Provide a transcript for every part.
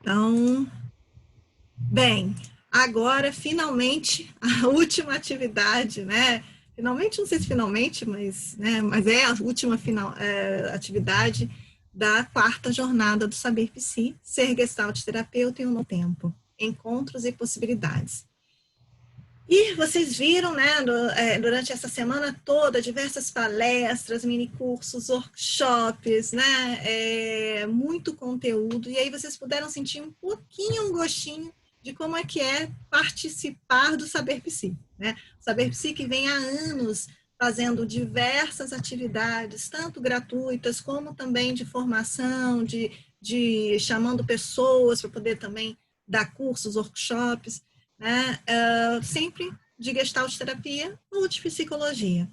Então, bem, agora finalmente a última atividade, né? Finalmente, não sei se finalmente, mas é a última atividade da quarta jornada do Saber Psi, ser Gestalt terapeuta em um novo tempo, encontros e possibilidades. E vocês viram, né, durante essa semana toda, diversas palestras, minicursos, workshops, né, muito conteúdo, e aí vocês puderam sentir um pouquinho, um gostinho de como é que é participar do Saber Psi, né? O Saber Psi que vem há anos fazendo diversas atividades, tanto gratuitas como também de formação, de chamando pessoas para poder também dar cursos, workshops, né? Sempre de Gestalt terapia ou de psicologia.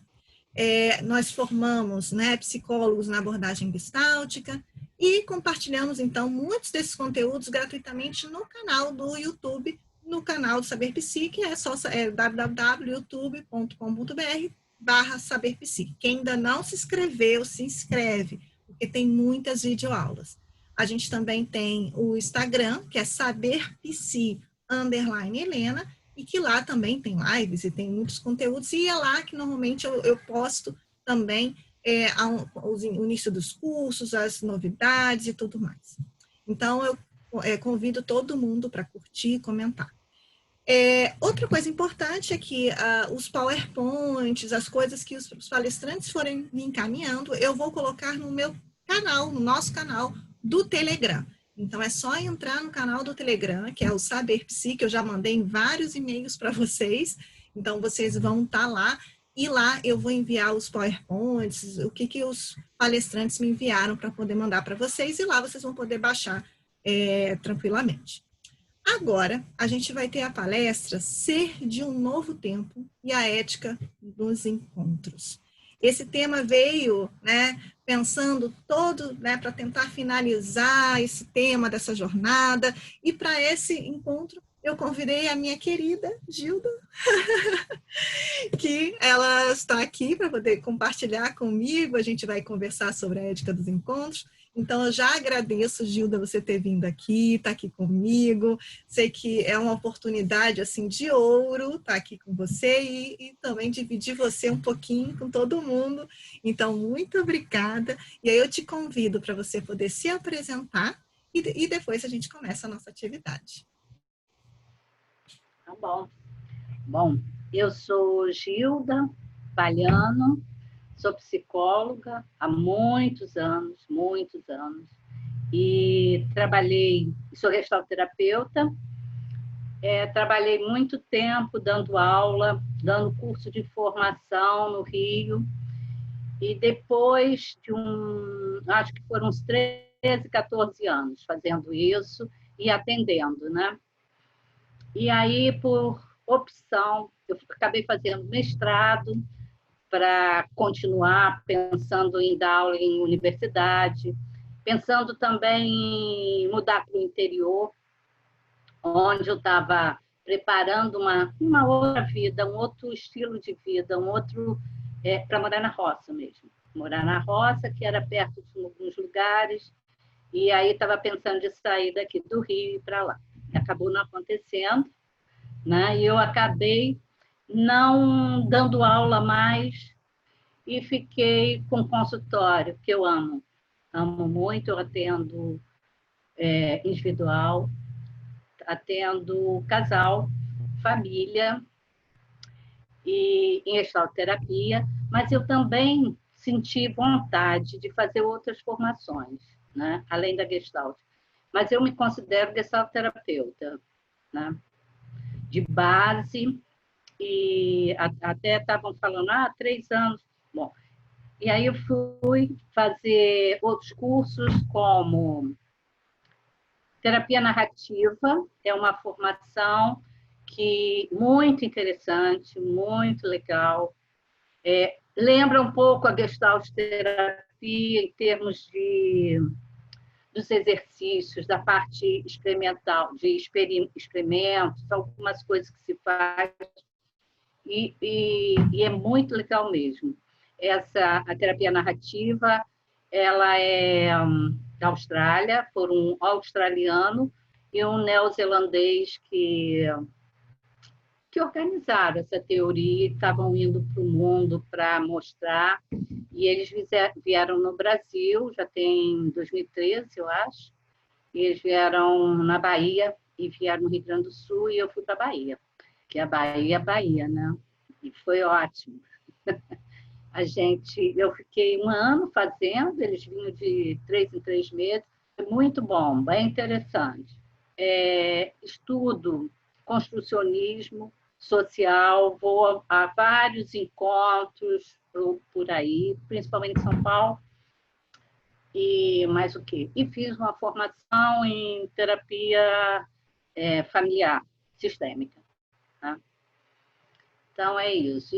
Nós formamos, né, psicólogos na abordagem gestáltica e compartilhamos, então, muitos desses conteúdos gratuitamente no canal do YouTube, no canal do Saber Psi, que é só www.youtube.com.br/saberpsi. Quem ainda não se inscreveu, se inscreve, porque tem muitas videoaulas. A gente também tem o Instagram, que é saberpsi_Helena, e que lá também tem lives e tem muitos conteúdos, e é lá que normalmente eu posto também o início dos cursos, as novidades e tudo mais. Então, eu convido todo mundo para curtir e comentar. Outra coisa importante é que os PowerPoints, as coisas que os palestrantes forem me encaminhando, eu vou colocar no meu canal, no nosso canal do Telegram. Então, é só entrar no canal do Telegram, que é o Saber Psi, que eu já mandei vários e-mails para vocês. Então, vocês vão estar lá, e lá eu vou enviar os PowerPoints, o que os palestrantes me enviaram para poder mandar para vocês, e lá vocês vão poder baixar tranquilamente. Agora, a gente vai ter a palestra Ser de um Novo Tempo e a Ética dos Encontros. Esse tema veio, né, pensando todo, né, para tentar finalizar esse tema dessa jornada, e para esse encontro eu convidei a minha querida Gilda, que ela está aqui para poder compartilhar comigo, a gente vai conversar sobre a ética dos encontros. Então, eu já agradeço, Gilda, você ter vindo aqui, estar aqui comigo. Sei que é uma oportunidade assim de ouro estar aqui com você e também dividir você um pouquinho com todo mundo. Então, muito obrigada. E aí eu te convido para você poder se apresentar e depois a gente começa a nossa atividade. Tá bom. Bom, eu sou Gilda Palhano, sou psicóloga há muitos anos, e sou gestalterapeuta, trabalhei muito tempo dando aula, dando curso de formação no Rio, e depois de acho que foram uns 13, 14 anos fazendo isso e atendendo, né? E aí, por opção, eu acabei fazendo mestrado para continuar pensando em dar aula em universidade, pensando também em mudar para o interior, onde eu estava preparando uma outra vida, um outro estilo de vida, para morar na roça mesmo. Morar na roça, que era perto de alguns lugares, e aí estava pensando de sair daqui do Rio e para lá. Acabou não acontecendo, né? E eu acabei não dando aula mais e fiquei com consultório, que eu amo. Amo muito, eu atendo individual, atendo casal, família e em gestalterapia, mas eu também senti vontade de fazer outras formações, né? Além da gestalt. Mas eu me considero gestalterapeuta, né? De base, e até estavam falando, 3 anos. Bom, e aí eu fui fazer outros cursos, como terapia narrativa, é uma formação muito interessante, muito legal. Lembra um pouco a Gestalt terapia em termos dos exercícios, da parte experimental, de experimentos, algumas coisas que se faz, e é muito legal mesmo. A terapia narrativa, ela é da Austrália, por um australiano, e um neozelandês que organizaram essa teoria, estavam indo para o mundo para mostrar, e eles vieram no Brasil, já tem 2013, eu acho, e eles vieram na Bahia e vieram no Rio Grande do Sul, e eu fui para a Bahia, que a Bahia é Bahia, né? E foi ótimo. Eu fiquei 1 ano fazendo, eles vinham de 3 em 3 meses, foi muito bom, bem interessante. Estudo construcionismo social, vou a vários encontros por aí, principalmente em São Paulo, e mais o quê? E fiz uma formação em terapia familiar sistêmica. Tá? Então, é isso.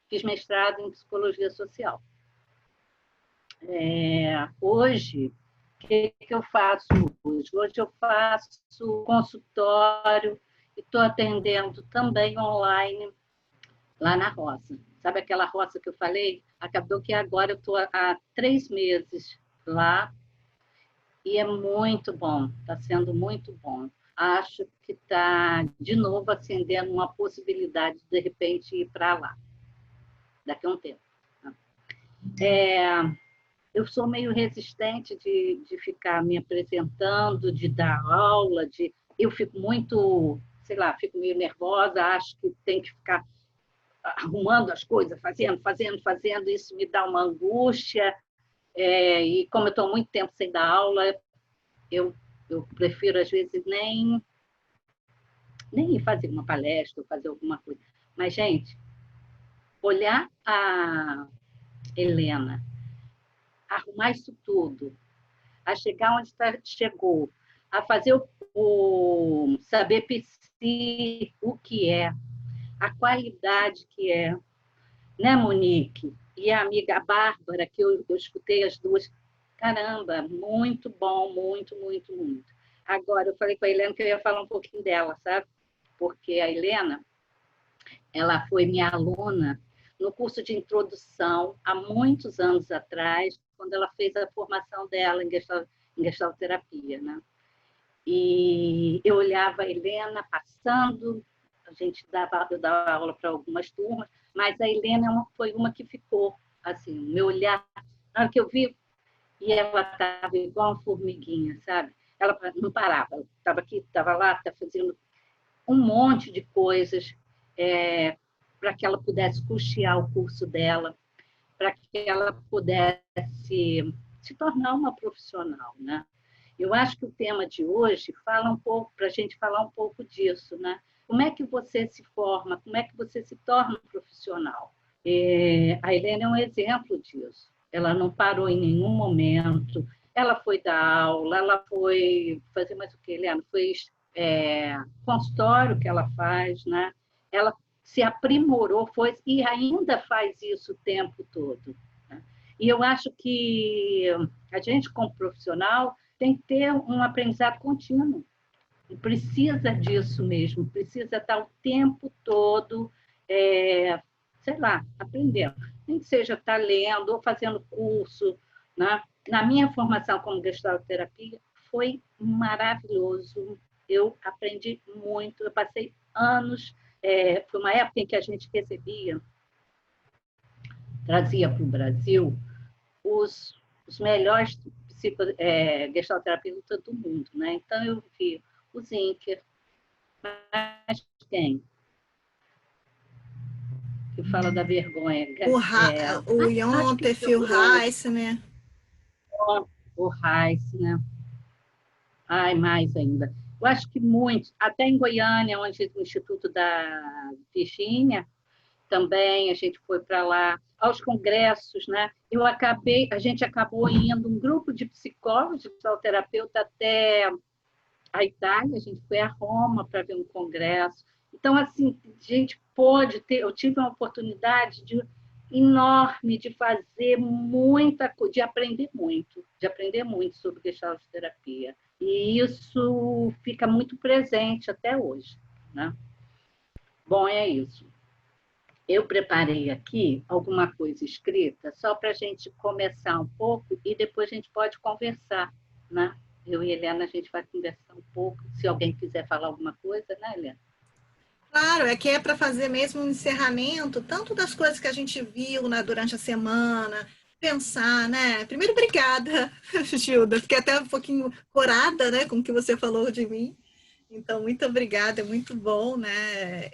Fiz mestrado em psicologia social. Hoje, o que eu faço hoje? Hoje eu faço consultório e estou atendendo também online lá na roça. Sabe aquela roça que eu falei? Acabou que agora eu estou há 3 meses lá e é muito bom, está sendo muito bom. Acho que está, de novo, acendendo uma possibilidade de repente, ir para lá, daqui a um tempo. Eu sou meio resistente de ficar me apresentando, de dar aula, eu fico muito, sei lá, fico meio nervosa, acho que tem que ficar arrumando as coisas, fazendo, isso me dá uma angústia, e como eu estou muito tempo sem dar aula, eu prefiro, às vezes, nem ir fazer uma palestra ou fazer alguma coisa. Mas, gente, olhar a Helena, arrumar isso tudo, a chegar onde chegou, a fazer o saber o que é, a qualidade que é, né, Monique? E a amiga Bárbara, que eu escutei as duas, caramba, muito bom, muito, muito, muito. Agora, eu falei com a Helena que eu ia falar um pouquinho dela, sabe? Porque a Helena, ela foi minha aluna no curso de introdução, há muitos anos atrás, quando ela fez a formação dela em gestalterapia, né? E eu olhava a Helena passando, eu dava aula para algumas turmas, mas a Helena foi uma que ficou, assim, o meu olhar, na hora que eu vi, e ela estava igual uma formiguinha, sabe? Ela não parava, estava aqui, estava lá, estava fazendo um monte de coisas para que ela pudesse custear o curso dela, para que ela pudesse se tornar uma profissional, né? Eu acho que o tema de hoje fala um pouco, para a gente falar um pouco disso, né? Como é que você se forma, como é que você se torna um profissional? A Helena é um exemplo disso. Ela não parou em nenhum momento, ela foi dar aula, ela foi fazer mais o que, Helena? Foi consultório que ela faz, né? Ela se aprimorou, e ainda faz isso o tempo todo. Né? E eu acho que a gente, como profissional, tem que ter um aprendizado contínuo. E precisa disso mesmo, precisa estar o tempo todo, sei lá, aprendendo. Nem que seja estar lendo ou fazendo curso. Né? Na minha formação como gestalterapia, foi maravilhoso. Eu aprendi muito, eu passei anos, foi uma época em que a gente trazia para o Brasil os melhores gestalterapeutas do mundo. Né? Então, eu vi o Zinker, mas quem? Que fala da vergonha. O Yontef, o Heiss, né? O Heiss, né? Ai, mais ainda. Eu acho que muitos, até em Goiânia, onde o Instituto da Virgínia, também a gente foi para lá, aos congressos, né? A gente acabou indo, um grupo de psicólogos, de psicoterapeuta até a Itália, a gente foi a Roma para ver um congresso. Então, assim, a gente eu tive uma oportunidade enorme de fazer muita coisa, de aprender muito sobre gestalterapia. E isso fica muito presente até hoje, né? Bom, é isso. Eu preparei aqui alguma coisa escrita só para a gente começar um pouco e depois a gente pode conversar, né? Eu eu e Helena, a gente vai conversar um pouco, se alguém quiser falar alguma coisa, né, Helena? Claro, é que é para fazer mesmo um encerramento, tanto das coisas que a gente viu durante a semana, pensar, né? Primeiro, obrigada, Gilda. Fiquei até um pouquinho corada, né, com o que você falou de mim. Então, muito obrigada, é muito bom, né,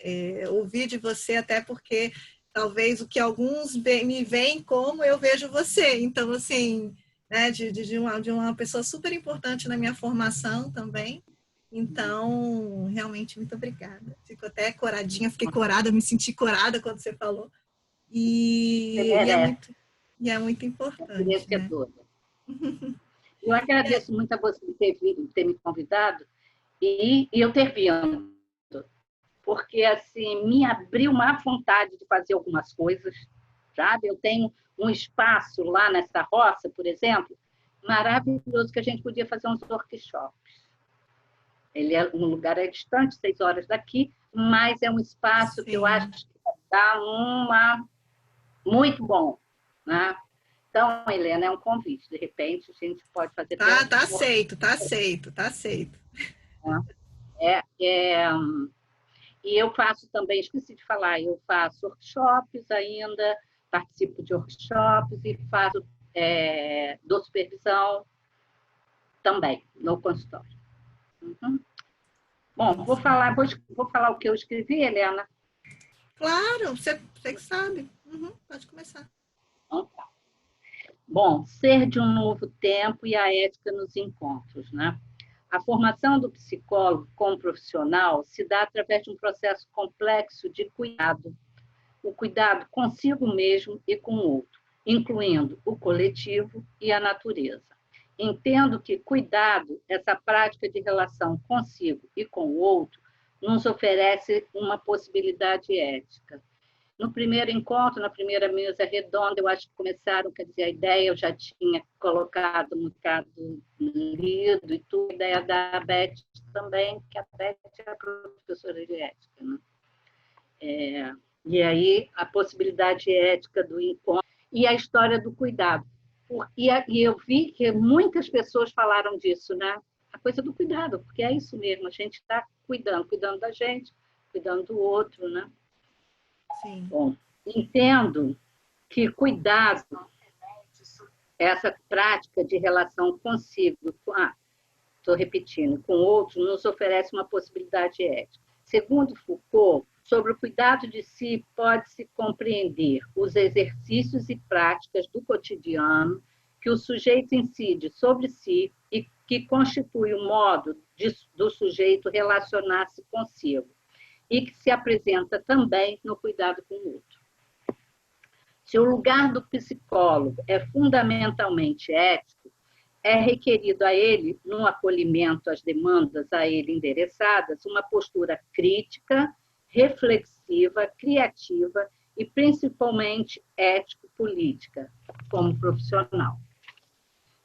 ouvir de você, até porque talvez o que alguns me veem como eu vejo você. Então, assim, né, de uma pessoa super importante na minha formação também. Então, realmente, muito obrigada. Fico até coradinha, fiquei corada, me senti corada quando você falou. Você E, e, é, merece, muito, e é muito é importante, né? merecedora. Eu agradeço muito a você ter me convidado e eu ter vindo, porque assim me abriu uma vontade de fazer algumas coisas, sabe? Eu tenho um espaço lá nessa roça, por exemplo, maravilhoso que a gente podia fazer uns workshops. Ele é um lugar distante, 6 horas daqui, mas é um espaço que eu acho Sim. que dá muito bom, né? Então, Helena, é um convite. De repente, a gente pode fazer até um Tá workshop. aceito, tá aceito, tá aceito. Né? E eu faço também, esqueci de falar, eu faço workshops ainda, participo de workshops e faço dou supervisão também no consultório. Uhum. Bom, Sim, sim. vou falar o que eu escrevi, Helena. Claro, você que sabe. Uhum, pode começar. Então, tá. Bom, ser de um novo tempo e a ética nos encontros, né? A formação do psicólogo como profissional se dá através de um processo complexo de cuidado, o cuidado consigo mesmo e com o outro, incluindo o coletivo e a natureza. Entendo que cuidado, essa prática de relação consigo e com o outro, nos oferece uma possibilidade ética. No primeiro encontro, na primeira mesa redonda, eu acho que começaram, quer dizer, a ideia eu já tinha colocado um bocado lido e tudo, a ideia da Beth também, que a Beth é a professora de ética, né? E aí a possibilidade ética do encontro e a história do cuidado. E eu vi que muitas pessoas falaram disso, né? A coisa do cuidado, porque é isso mesmo, a gente está cuidando da gente, cuidando do outro, né? Sim. Bom, entendo que cuidado, essa prática de relação consigo, estou repetindo, com outros, nos oferece uma possibilidade ética. Segundo Foucault, sobre o cuidado de si pode-se compreender os exercícios e práticas do cotidiano que o sujeito incide sobre si e que constitui o modo do sujeito relacionar-se consigo e que se apresenta também no cuidado com o outro. Se o lugar do psicólogo é fundamentalmente ético, é requerido a ele, no acolhimento às demandas a ele endereçadas, uma postura crítica, reflexiva, criativa e principalmente ético-política, como profissional.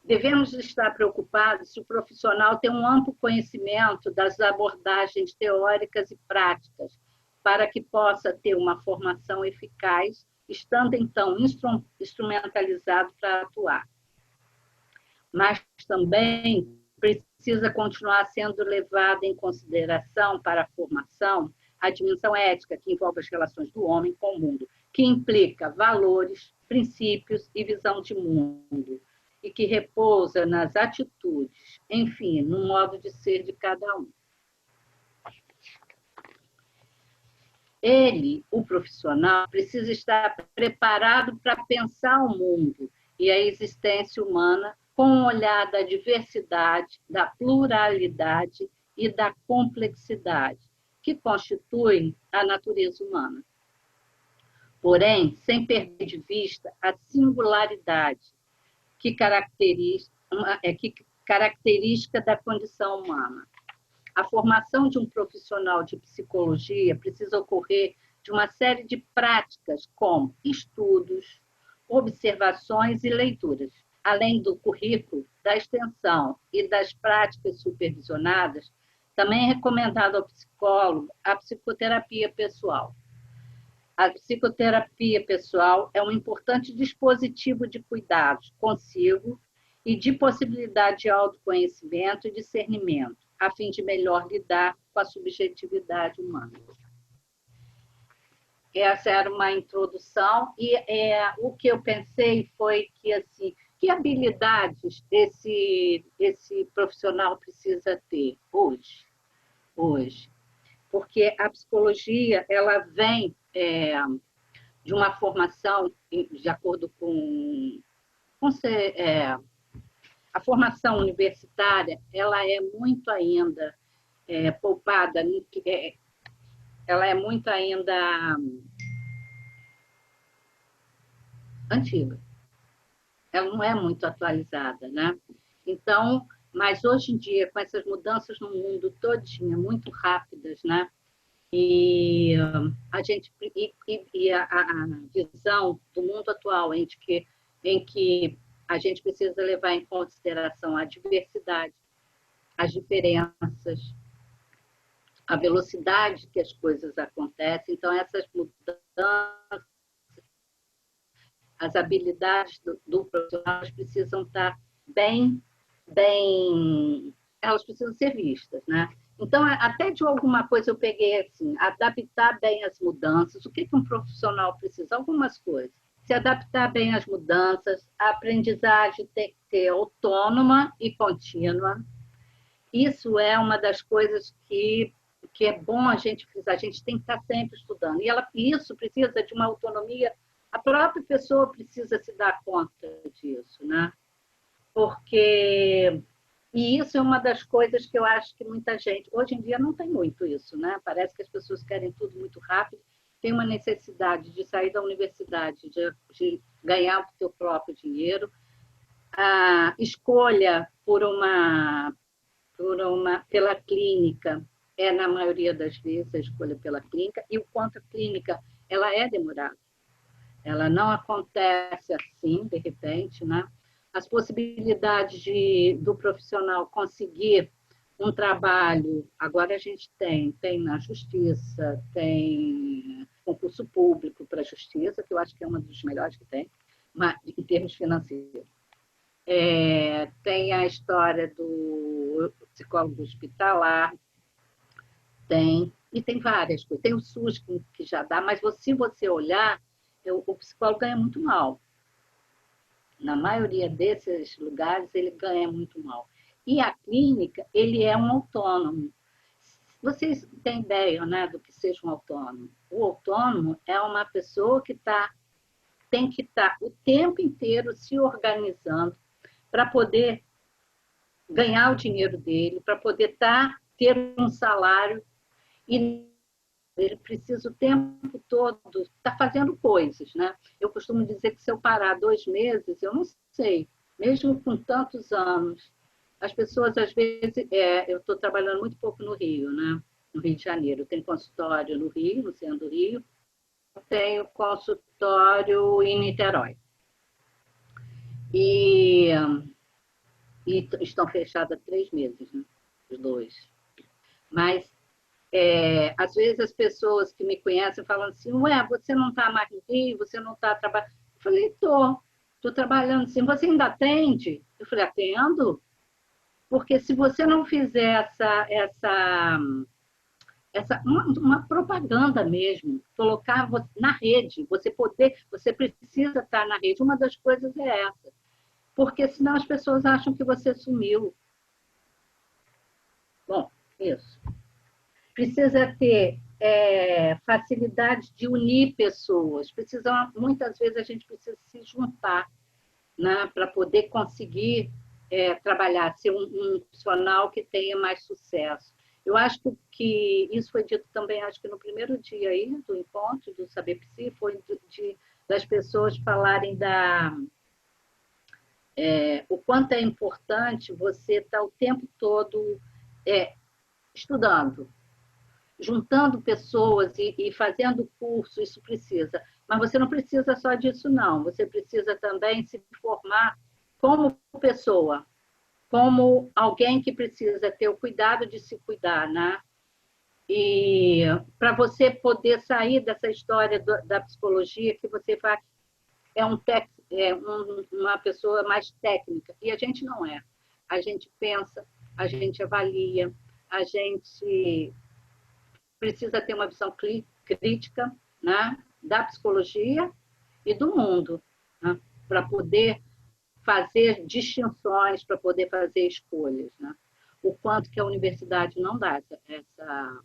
Devemos estar preocupados se o profissional tem um amplo conhecimento das abordagens teóricas e práticas, para que possa ter uma formação eficaz, estando então instrumentalizado para atuar. Mas também precisa continuar sendo levada em consideração para a formação a dimensão ética que envolve as relações do homem com o mundo, que implica valores, princípios e visão de mundo, e que repousa nas atitudes, enfim, no modo de ser de cada um. Ele, o profissional, precisa estar preparado para pensar o mundo e a existência humana com um olhar da diversidade, da pluralidade e da complexidade, que constituem a natureza humana. Porém, sem perder de vista a singularidade que característica da condição humana. A formação de um profissional de psicologia precisa ocorrer de uma série de práticas, como estudos, observações e leituras. Além do currículo, da extensão e das práticas supervisionadas, também é recomendado ao psicólogo a psicoterapia pessoal. A psicoterapia pessoal é um importante dispositivo de cuidados consigo e de possibilidade de autoconhecimento e discernimento, a fim de melhor lidar com a subjetividade humana. Essa era uma introdução, e o que eu pensei foi que, assim, que habilidades esse profissional precisa ter hoje? Porque a psicologia ela vem de uma formação, de acordo com a formação universitária, ela é muito ainda poupada, ela é muito ainda antiga. Ela não é muito atualizada, né? Então, mas hoje em dia, com essas mudanças no mundo todinha, muito rápidas, né? E a gente a visão do mundo atual em que a gente precisa levar em consideração a diversidade, as diferenças, a velocidade que as coisas acontecem. Então, essas mudanças, as habilidades do profissional precisam estar elas precisam ser vistas, né? Então, até de alguma coisa eu peguei assim, adaptar bem as mudanças. O que um profissional precisa? Algumas coisas. Se adaptar bem às mudanças, a aprendizagem tem que ser autônoma e contínua. Isso é uma das coisas que é bom a gente frisar. A gente tem que estar sempre estudando. E isso precisa de uma autonomia. A própria pessoa precisa se dar conta disso, né? Porque... E isso é uma das coisas que eu acho que muita gente... Hoje em dia não tem muito isso, né? Parece que as pessoas querem tudo muito rápido. Tem uma necessidade de sair da universidade, de ganhar o seu próprio dinheiro. A escolha pela clínica na maioria das vezes, a escolha pela clínica. E o quanto a clínica ela é demorada. Ela não acontece assim, de repente, né? As possibilidades do profissional conseguir um trabalho, agora a gente tem na justiça, tem concurso público para a justiça, que eu acho que é uma dos melhores que tem, em termos financeiros. Tem a história do psicólogo hospitalar, e tem várias coisas. Tem o SUS que já dá, mas se você olhar, o psicólogo ganha muito mal. Na maioria desses lugares, ele ganha muito mal. E a clínica, ele é um autônomo. Vocês têm ideia, né, do que seja um autônomo? O autônomo é uma pessoa que tem que estar o tempo inteiro se organizando para poder ganhar o dinheiro dele, para poder ter um salário, e ele precisa o tempo todo estar fazendo coisas, né? Eu costumo dizer que se eu parar 2 meses, eu não sei, mesmo com tantos anos. As pessoas, às vezes, eu estou trabalhando muito pouco no Rio, né? No Rio de Janeiro. Eu tenho consultório no Rio, no centro do Rio. Eu tenho consultório em Niterói. E estão fechados há 3 meses, né? Os dois. Mas às vezes as pessoas que me conhecem falam assim, ué, você não está mais no Rio, você não está trabalhando. Eu falei, estou trabalhando assim, você ainda atende? Eu falei, atendo, porque se você não fizer uma propaganda mesmo, colocar na rede, você precisa estar na rede, uma das coisas é essa, porque senão as pessoas acham que você sumiu. Bom, isso. Precisa ter facilidade de unir pessoas. Muitas vezes a gente precisa se juntar, né, para poder conseguir trabalhar, ser um profissional que tenha mais sucesso. Eu acho que isso foi dito também, acho que no primeiro dia aí do encontro do Saber Psi, foi das pessoas falarem o quanto é importante você estar o tempo todo estudando, juntando pessoas e fazendo curso, isso precisa. Mas você não precisa só disso, não. Você precisa também se formar como pessoa, como alguém que precisa ter o cuidado de se cuidar, né? E para você poder sair dessa história da psicologia que você faz, uma pessoa mais técnica, e a gente não é. A gente pensa, a gente avalia, a gente precisa ter uma visão crítica, né, da psicologia e do mundo, né, para poder fazer distinções, para poder fazer escolhas. Né? O quanto que a universidade não dá essa.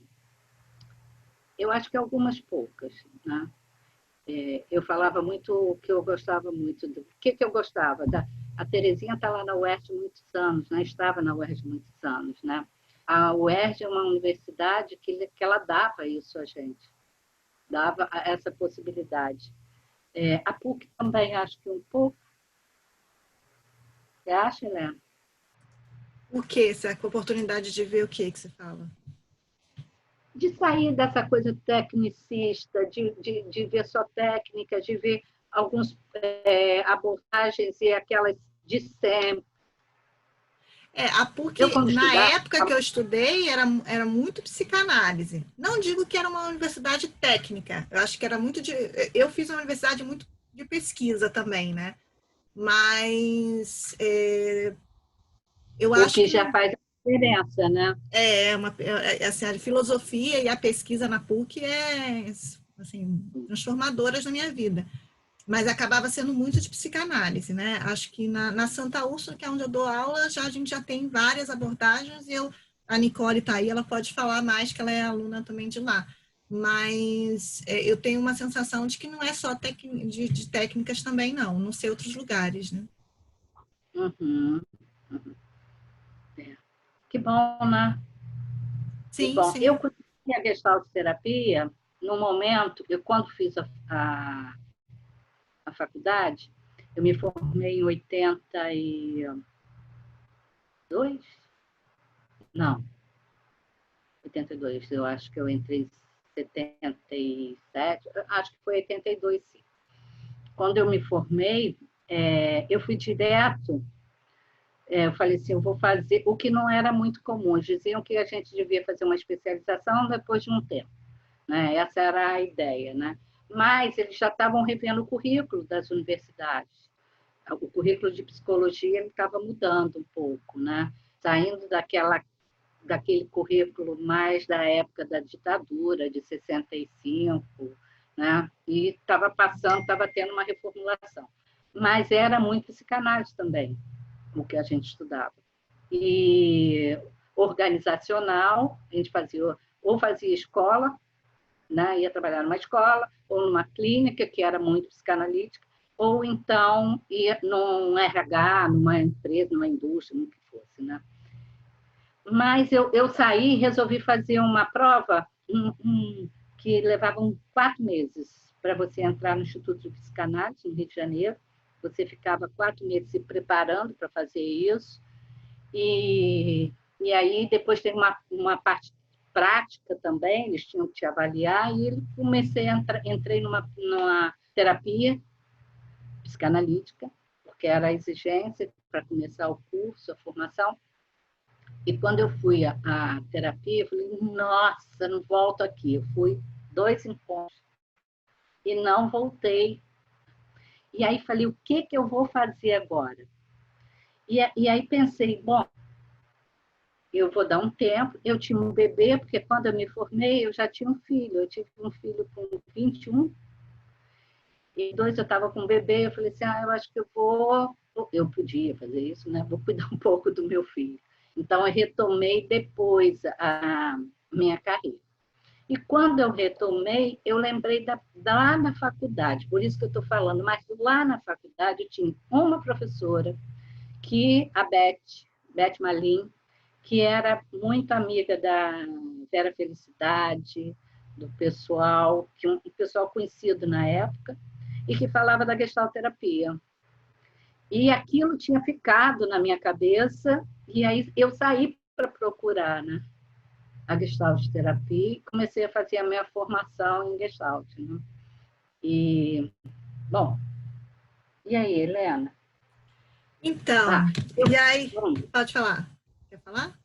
Eu acho que algumas poucas. Né? Eu falava muito que eu gostava muito do que eu gostava. A Terezinha está lá na UERJ há muitos anos, né? Estava na UERJ há muitos anos. Né? A UERJ é uma universidade que ela dava isso a gente, dava essa possibilidade. A PUC também, acho que um pouco. Você acha, Helena? O que? Essa oportunidade de ver o que você fala? De sair dessa coisa tecnicista, de ver só técnica, de ver algumas abordagens e aquelas de sempre. A PUC, Eu, quando na estudava, época que eu estudei, era muito psicanálise. Não digo que era uma universidade técnica, eu acho que era muito de. Eu fiz uma universidade muito de pesquisa também, né? Mas eu o acho que que já faz a diferença, né? assim, a filosofia e a pesquisa na PUC assim, transformadoras na minha vida. Mas acabava sendo muito de psicanálise, né? Acho que na Santa Úrsula, que é onde eu dou aula, a gente já tem várias abordagens e a Nicole está aí, ela pode falar mais, que ela é aluna também de lá. Mas eu tenho uma sensação de que não é só de técnicas também, não sei outros lugares, né? Uhum. Que bom, né? Que Sim, bom. sim. Eu conheci a Gestalt terapia no momento, quando fiz a faculdade, eu me formei em 82. Não, 82. Eu acho que eu entrei em 77. Acho que foi 82, sim. Quando eu me formei, eu fui direto. Eu falei assim, eu vou fazer o que não era muito comum. Diziam que a gente devia fazer uma especialização depois de um tempo. Né? Essa era a ideia. Né? Mas eles já estavam revendo o currículo das universidades. O currículo de psicologia estava mudando um pouco, né? Saindo daquele currículo mais da época da ditadura, de 65, né? E estava tendo uma reformulação. Mas era muito psicanálise também, o que a gente estudava. E organizacional, a gente fazia escola, né? Ia trabalhar numa escola, ou numa clínica, que era muito psicanalítica, ou então ia num RH, numa empresa, numa indústria, no que fosse, né? Mas eu saí e resolvi fazer uma prova que levavam 4 meses para você entrar no Instituto de Psicanálise, no Rio de Janeiro. Você ficava 4 meses se preparando para fazer isso. E aí depois tem uma parte prática também, eles tinham que te avaliar, e entrei numa terapia psicanalítica, porque era a exigência para começar o curso, a formação. E quando eu fui à terapia, eu falei, nossa, não volto aqui. Eu fui 2 encontros e não voltei. E aí falei, o que eu vou fazer agora? E aí pensei, bom, eu vou dar um tempo. Eu tinha um bebê, porque quando eu me formei, eu já tinha um filho. Eu tive um filho com 21, e 2 eu estava com um bebê. Eu falei assim, eu acho que eu vou... Eu podia fazer isso, né? Vou cuidar um pouco do meu filho. Então, eu retomei depois a minha carreira. E quando eu retomei, eu lembrei lá na faculdade, por isso que eu estou falando, mas lá na faculdade eu tinha uma professora, a Beth Malim, que era muito amiga da Vera Felicidade, do pessoal, um pessoal conhecido na época, e que falava da gestalterapia. E aquilo tinha ficado na minha cabeça, e aí eu saí para procurar, né? A Gestalt terapia e comecei a fazer a minha formação em Gestalt. Né? E, bom, e aí, Helena? Então, e aí, Bom, pode falar. Quer falar?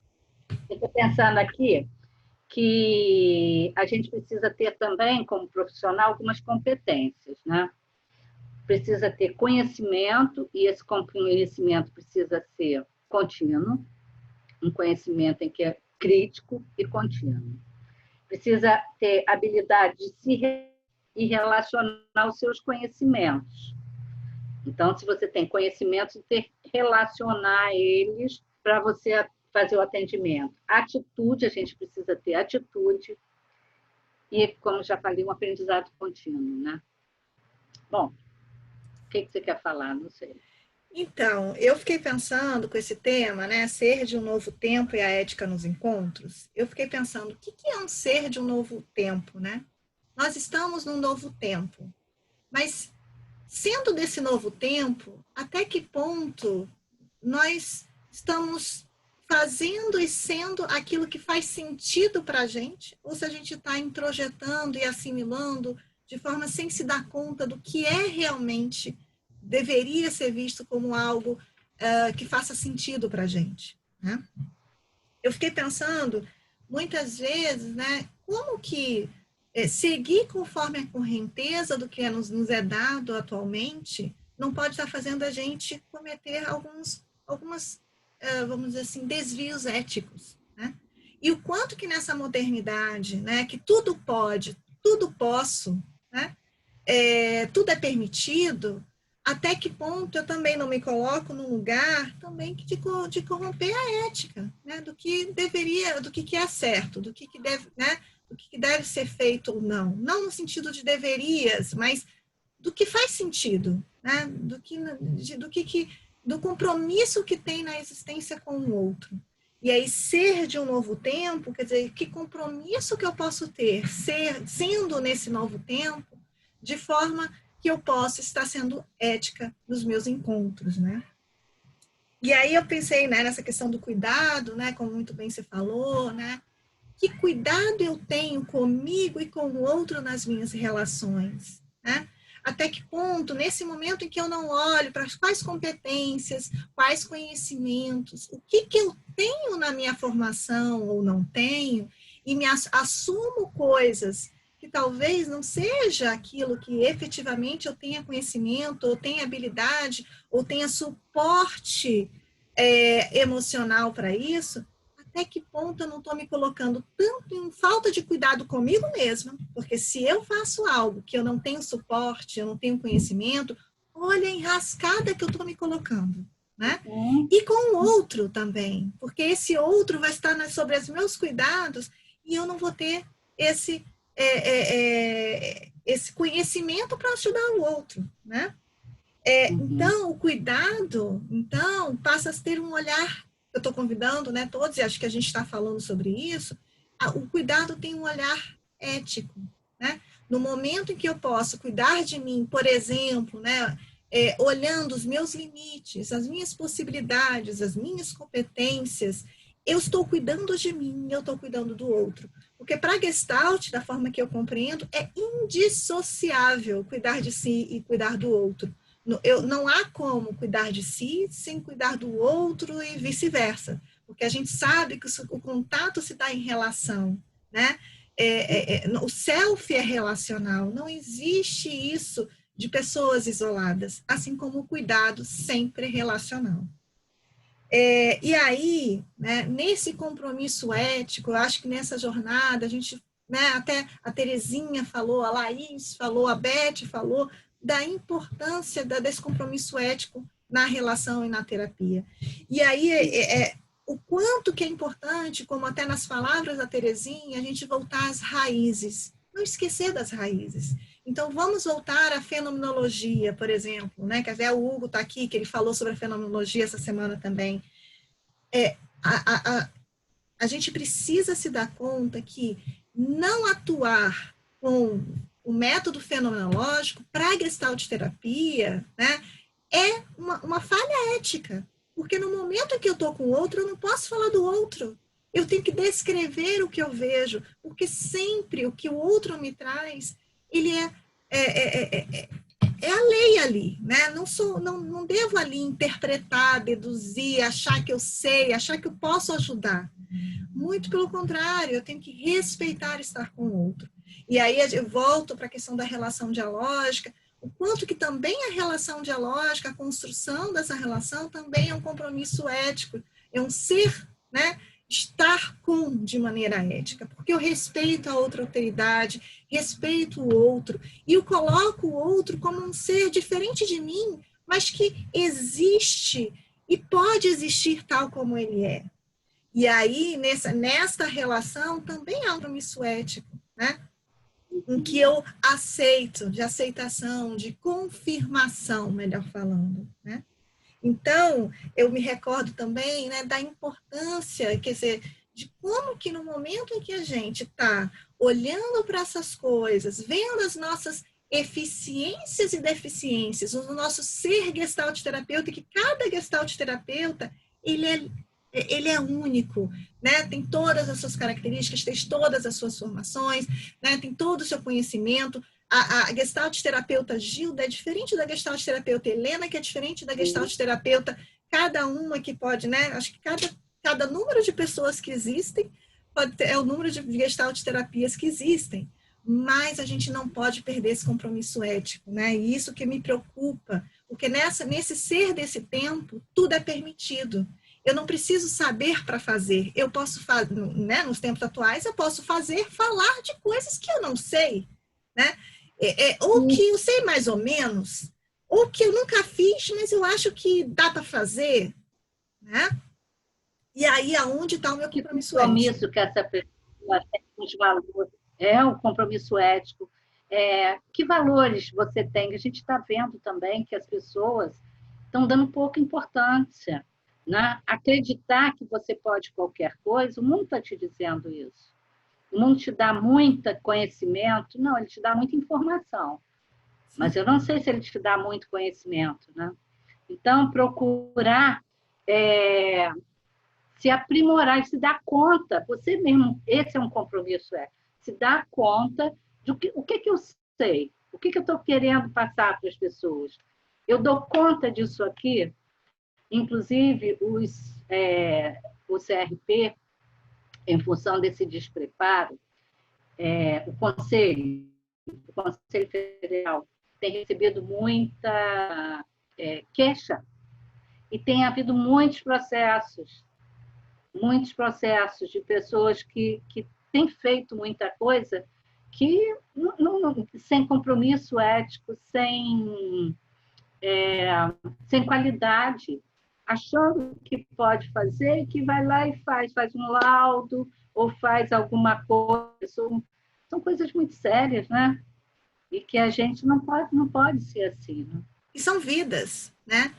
eu estou pensando aqui que a gente precisa ter também, como profissional, algumas competências, né? precisa ter conhecimento, e esse conhecimento precisa ser contínuo, um conhecimento em que é crítico e contínuo. Precisa ter habilidade de se e relacionar os seus conhecimentos. Então, se você tem conhecimentos, relacionar eles para você fazer o atendimento. Atitude, a gente precisa ter atitude. E, como já falei, um aprendizado contínuo, né? Bom, o que você quer falar? Não sei. Então, eu fiquei pensando com esse tema, né, ser de um novo tempo e a ética nos encontros. Eu fiquei pensando, o que é um ser de um novo tempo, né? Nós estamos num novo tempo, mas sendo desse novo tempo, até que ponto nós estamos fazendo e sendo aquilo que faz sentido para a gente, ou se a gente está introjetando e assimilando de forma sem se dar conta do que é realmente deveria ser visto como algo que faça sentido para a gente, né? Eu fiquei pensando, muitas vezes, né, como que seguir conforme a correnteza do que nos é dado atualmente não pode estar fazendo a gente cometer algumas vamos dizer assim, desvios éticos, né? E o quanto que nessa modernidade, né, que tudo pode, tudo posso, né, tudo é permitido, até que ponto eu também não me coloco num lugar também de corromper a ética, né? Do que deveria, do que é certo, do que deve, né? Do que deve ser feito ou não. Não no sentido de deverias, mas do que faz sentido, né? Do compromisso que tem na existência com o outro. E aí, ser de um novo tempo, quer dizer, que compromisso que eu posso ter, sendo nesse novo tempo, de forma que eu possa estar sendo ética nos meus encontros, né? E aí eu pensei, né, nessa questão do cuidado, né, como muito bem você falou, né? Que cuidado eu tenho comigo e com o outro nas minhas relações, né? Até que ponto, nesse momento em que eu não olho para quais competências, quais conhecimentos, o que eu tenho na minha formação ou não tenho, e me assumo coisas que talvez não seja aquilo que efetivamente eu tenha conhecimento, ou tenha habilidade, ou tenha suporte emocional para isso, até que ponto eu não estou me colocando tanto em falta de cuidado comigo mesma, porque se eu faço algo que eu não tenho suporte, eu não tenho conhecimento, olha a enrascada que eu estou me colocando, né? E com o outro também, porque esse outro vai estar sobre os meus cuidados e eu não vou ter esse conhecimento para ajudar o outro, né? Então, o cuidado, então, passa a ter um olhar, eu estou convidando, né, todos, e acho que a gente está falando sobre isso, o cuidado tem um olhar ético, né? No momento em que eu posso cuidar de mim, por exemplo, né, olhando os meus limites, as minhas possibilidades, as minhas competências, eu estou cuidando de mim, eu estou cuidando do outro. Porque para a Gestalt, da forma que eu compreendo, é indissociável cuidar de si e cuidar do outro. Não há como cuidar de si sem cuidar do outro e vice-versa, porque a gente sabe que o contato se dá em relação, né? O self é relacional, não existe isso de pessoas isoladas, assim como o cuidado sempre é relacional. E aí, né, nesse compromisso ético, eu acho que nessa jornada, a gente, né, até a Terezinha falou, a Laís falou, a Beth falou, da importância desse compromisso ético na relação e na terapia. E aí, o quanto que é importante, como até nas palavras da Terezinha, a gente voltar às raízes, não esquecer das raízes. Então, vamos voltar à fenomenologia, por exemplo, né? Que até o Hugo está aqui, que ele falou sobre a fenomenologia essa semana também. A gente precisa se dar conta que não atuar com o método fenomenológico para a Gestalt terapia, né, é uma falha ética. Porque no momento em que eu estou com o outro, eu não posso falar do outro. Eu tenho que descrever o que eu vejo, porque sempre o que o outro me traz, ele é a lei ali, né? Não devo ali interpretar, deduzir, achar que eu sei, achar que eu posso ajudar. Muito pelo contrário, eu tenho que respeitar estar com o outro. E aí eu volto para a questão da relação dialógica, o quanto que também a relação dialógica, a construção dessa relação também é um compromisso ético, é um ser, né, estar com de maneira ética, porque eu respeito a outra alteridade, respeito o outro, e eu coloco o outro como um ser diferente de mim, mas que existe e pode existir tal como ele é. E aí, nesta relação, também há um compromisso ético, né? Em que eu aceito, de aceitação, de confirmação, melhor falando, né? Então, eu me recordo também, né, da importância, quer dizer, de como que no momento em que a gente está olhando para essas coisas, vendo as nossas eficiências e deficiências, o nosso ser gestalt terapeuta, que cada gestalt terapeuta, ele é único, né? Tem todas as suas características, tem todas as suas formações, né? Tem todo o seu conhecimento. A gestalt terapeuta Gilda é diferente da gestalt terapeuta Helena, que é diferente da gestalt terapeuta, cada uma que pode, né? Acho que cada número de pessoas que existem é o número de gestalt terapias que existem, mas a gente não pode perder esse compromisso ético, né? E isso que me preocupa, porque nesse ser desse tempo, tudo é permitido. Eu não preciso saber para fazer. Eu posso fazer, né, nos tempos atuais, eu posso falar de coisas que eu não sei, né? Ou que eu sei mais ou menos, ou que eu nunca fiz, mas eu acho que dá para fazer, né? E aí, aonde está o meu Que compromisso ético? compromisso que essa pessoa tem com os valores, é um compromisso ético. Que valores você tem? A gente está vendo também que as pessoas estão dando pouca importância, né? Acreditar que você pode qualquer coisa, o mundo está te dizendo isso. O mundo te dá muito conhecimento, não, ele te dá muita informação, mas eu não sei se ele te dá muito conhecimento, né? Então, procurar se aprimorar e se dar conta, você mesmo, esse é um compromisso, se dar conta de o que eu sei, o que eu estou querendo passar para as pessoas. Eu dou conta disso aqui, inclusive o CRP, em função desse despreparo, o Conselho Federal tem recebido muita queixa e tem havido muitos processos de pessoas que têm feito muita coisa que sem compromisso ético, sem qualidade, achando que pode fazer, e que vai lá e faz um laudo ou faz alguma coisa. São coisas muito sérias, né? E que a gente não pode ser assim. Né? E são vidas, né?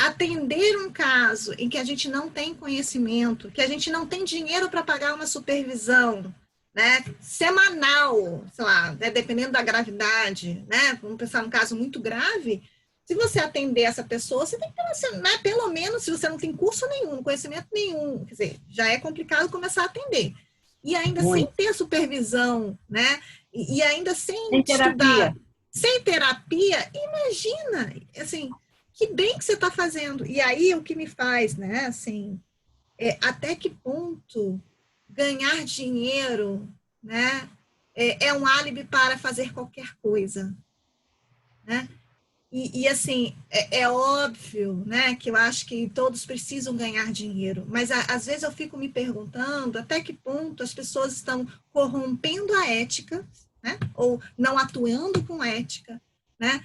Atender um caso em que a gente não tem conhecimento, que a gente não tem dinheiro para pagar uma supervisão, né, semanal, sei lá, né, dependendo da gravidade, né, vamos pensar num caso muito grave, se você atender essa pessoa, você tem que ter, né, pelo menos, se você não tem curso nenhum, conhecimento nenhum, quer dizer, já é complicado começar a atender. E ainda sem ter supervisão, né, e ainda sem estudar, sem terapia, imagina, assim, que bem que você está fazendo. E aí o que me faz, né, assim, até que ponto ganhar dinheiro, né, é um álibi para fazer qualquer coisa, né? E assim, é óbvio, né, que eu acho que todos precisam ganhar dinheiro, mas às vezes eu fico me perguntando até que ponto as pessoas estão corrompendo a ética, né, ou não atuando com ética, né,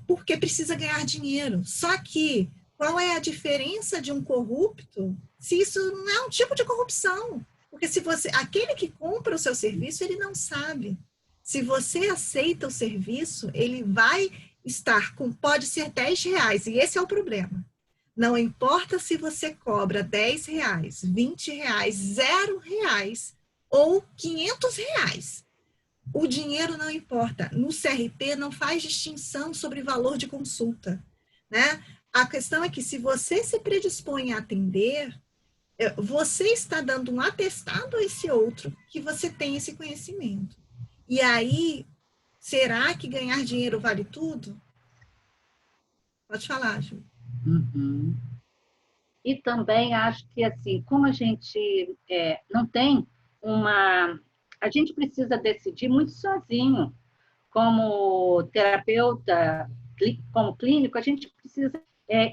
porque precisa ganhar dinheiro. Só que qual é a diferença de um corrupto se isso não é um tipo de corrupção? Porque se você, aquele que compra o seu serviço, ele não sabe. Se você aceita o serviço, ele vai estar com, pode ser R$ 10, e esse é o problema. Não importa se você cobra R$ 10, R$ 20, R$ 0 ou R$ 500. O dinheiro não importa. No CRP não faz distinção sobre valor de consulta, né? A questão é que se você se predispõe a atender, você está dando um atestado a esse outro que você tem esse conhecimento. E aí, será que ganhar dinheiro vale tudo? Pode falar, Ju. Uhum. E também acho que, assim, como a gente não tem uma... A gente precisa decidir muito sozinho como terapeuta, como clínico, a gente precisa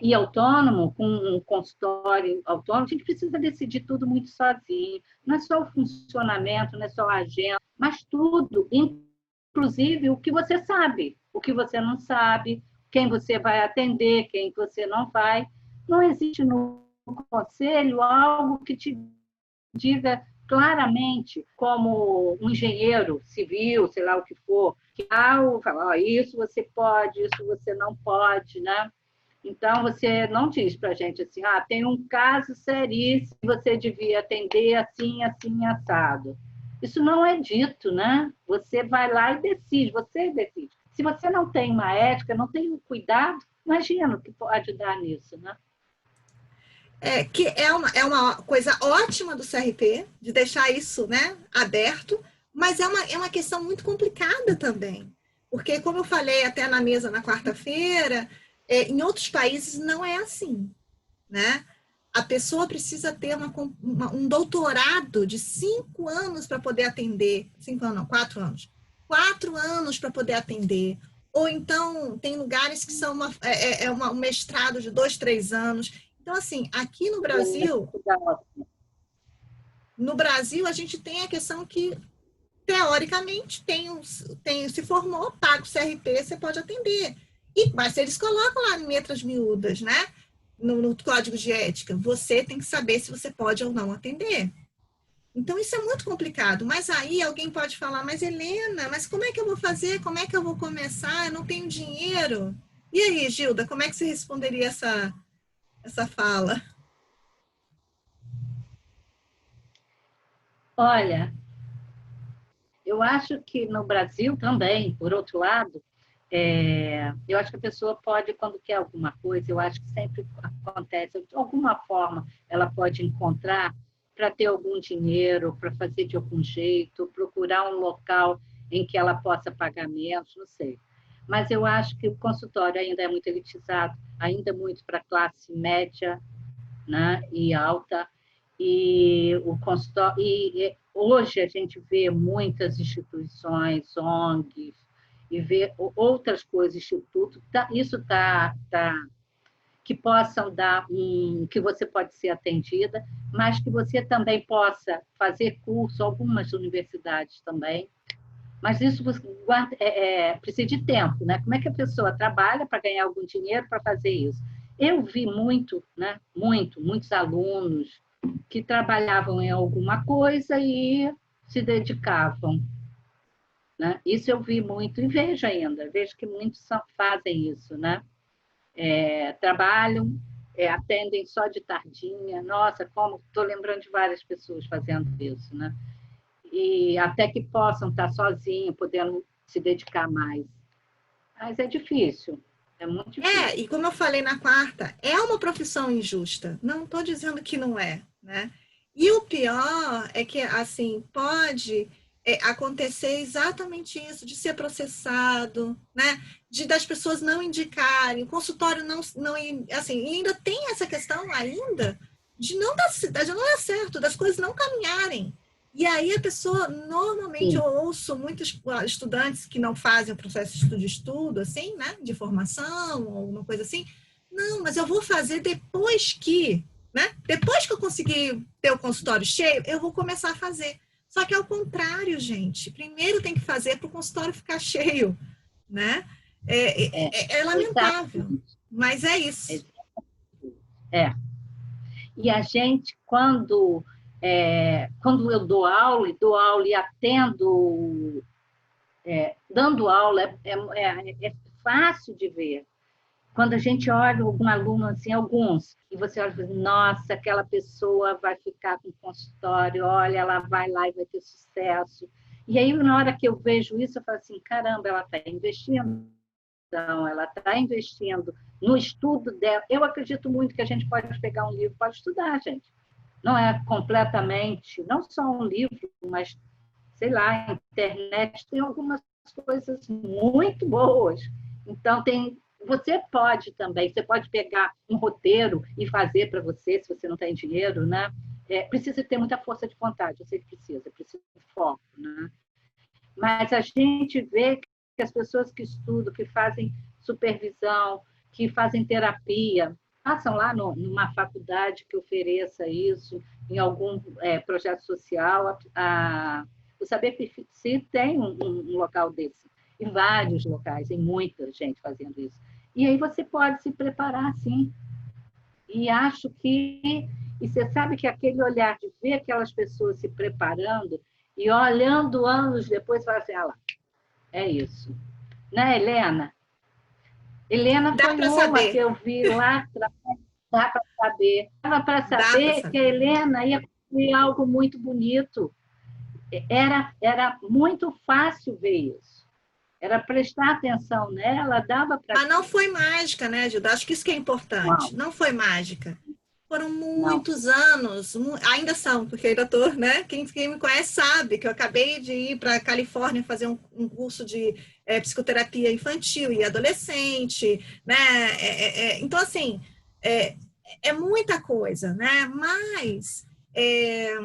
ir autônomo, com um consultório autônomo, a gente precisa decidir tudo muito sozinho. Não é só o funcionamento, não é só a agenda, mas tudo, inclusive o que você sabe, o que você não sabe, quem você vai atender, quem você não vai. Não existe no conselho algo que te diga claramente, como um engenheiro civil, sei lá o que for, que isso você pode, isso você não pode, né? Então, você não diz para a gente assim, tem um caso seríssimo, você devia atender assim, assim, assado. Isso não é dito, né? Você vai lá e decide, você decide. Se você não tem uma ética, não tem um cuidado, imagina o que pode dar nisso, né? Que é uma coisa ótima do CRP, de deixar isso, né, aberto, mas é uma questão muito complicada também. Porque, como eu falei até na mesa na quarta-feira, em outros países não é assim, né? A pessoa precisa ter um doutorado de 5 anos para poder atender. 5 anos, não, 4 anos. 4 anos para poder atender. Ou então, tem lugares que são um mestrado de 2, 3 anos. Então, assim, aqui no Brasil, a gente tem a questão que, teoricamente, se formou, paga o CRP, você pode atender. Mas eles colocam lá em letras miúdas, né? No código de ética, você tem que saber se você pode ou não atender. Então, isso é muito complicado. Mas aí alguém pode falar, mas Helena, mas como é que eu vou fazer? Como é que eu vou começar? Eu não tenho dinheiro. E aí, Gilda, como é que você responderia essa fala? Olha, eu acho que no Brasil também, por outro lado, eu acho que a pessoa pode, quando quer alguma coisa, eu acho que sempre acontece, de alguma forma, ela pode encontrar para ter algum dinheiro, para fazer de algum jeito, procurar um local em que ela possa pagar menos, não sei. Mas eu acho que o consultório ainda é muito elitizado, ainda muito para classe média, né, e alta, e o consultório, e hoje a gente vê muitas instituições, ONGs, e vê outras coisas, institutos, isso que possam dar que você pode ser atendida, mas que você também possa fazer curso, algumas universidades também, mas isso precisa de tempo, né? Como é que a pessoa trabalha para ganhar algum dinheiro para fazer isso? Eu vi muito, né? Muitos alunos que trabalhavam em alguma coisa e se dedicavam, né? Isso eu vi muito e vejo ainda, vejo que muitos fazem isso, né? Trabalham, atendem só de tardinha. Nossa, como estou lembrando de várias pessoas fazendo isso, né? E até que possam estar sozinhos, podendo se dedicar mais. Mas é difícil, é muito difícil. E como eu falei na quarta, é uma profissão injusta. Não estou dizendo que não é, né? E o pior é que, assim, pode acontecer exatamente isso, de ser processado, né? Das pessoas não indicarem, o consultório não, assim, e ainda tem essa questão ainda de não dar certo, das coisas não caminharem. E aí a pessoa, normalmente, eu ouço muitos estudantes que não fazem o processo de estudo, assim, né, de formação, ou alguma coisa assim, não, mas eu vou fazer depois que, né, depois que eu conseguir ter o consultório cheio, eu vou começar a fazer. Só que é o contrário, gente. Primeiro tem que fazer para o consultório ficar cheio, né? É lamentável, mas é isso. E a gente, quando eu dou aula e atendo, dando aula, é fácil de ver. Quando a gente olha algum aluno, assim, alguns, e você olha e fala, nossa, aquela pessoa vai ficar com consultório, olha, ela vai lá e vai ter sucesso. E aí, na hora que eu vejo isso, eu falo assim, caramba, ela está investindo. Então, ela está investindo no estudo dela. Eu acredito muito que a gente pode pegar um livro para estudar, gente. Não é completamente, não só um livro, mas, sei lá, a internet tem algumas coisas muito boas. Então, você pode também, você pode pegar um roteiro e fazer para você, se você não tem dinheiro, né? Precisa ter muita força de vontade, eu sei que precisa de foco, né? Mas a gente vê que as pessoas que estudam, que fazem supervisão, que fazem terapia, passam lá numa faculdade que ofereça isso, em algum projeto social. O Saber Se tem um local desse, em vários locais, em muita gente fazendo isso. E aí você pode se preparar, sim. E acho que... E você sabe que aquele olhar de ver aquelas pessoas se preparando e olhando anos depois, fala assim, ah lá, é isso. Né, Helena? Helena Dá foi para uma que saber. eu vi lá atrás, dá para saber. Dava para Dá para saber que a saber. Helena ia construir algo muito bonito. Era muito fácil ver isso. Era prestar atenção nela, dava para Mas não ver. foi mágica, né, Gilda? Acho que isso que é importante. Não, Não foi mágica. Foram não. muitos anos, ainda são, porque ainda estou, né? Quem me conhece sabe que eu acabei de ir para a Califórnia fazer um curso de psicoterapia infantil e adolescente, né? Então, assim, é, é muita coisa, né? Mas é,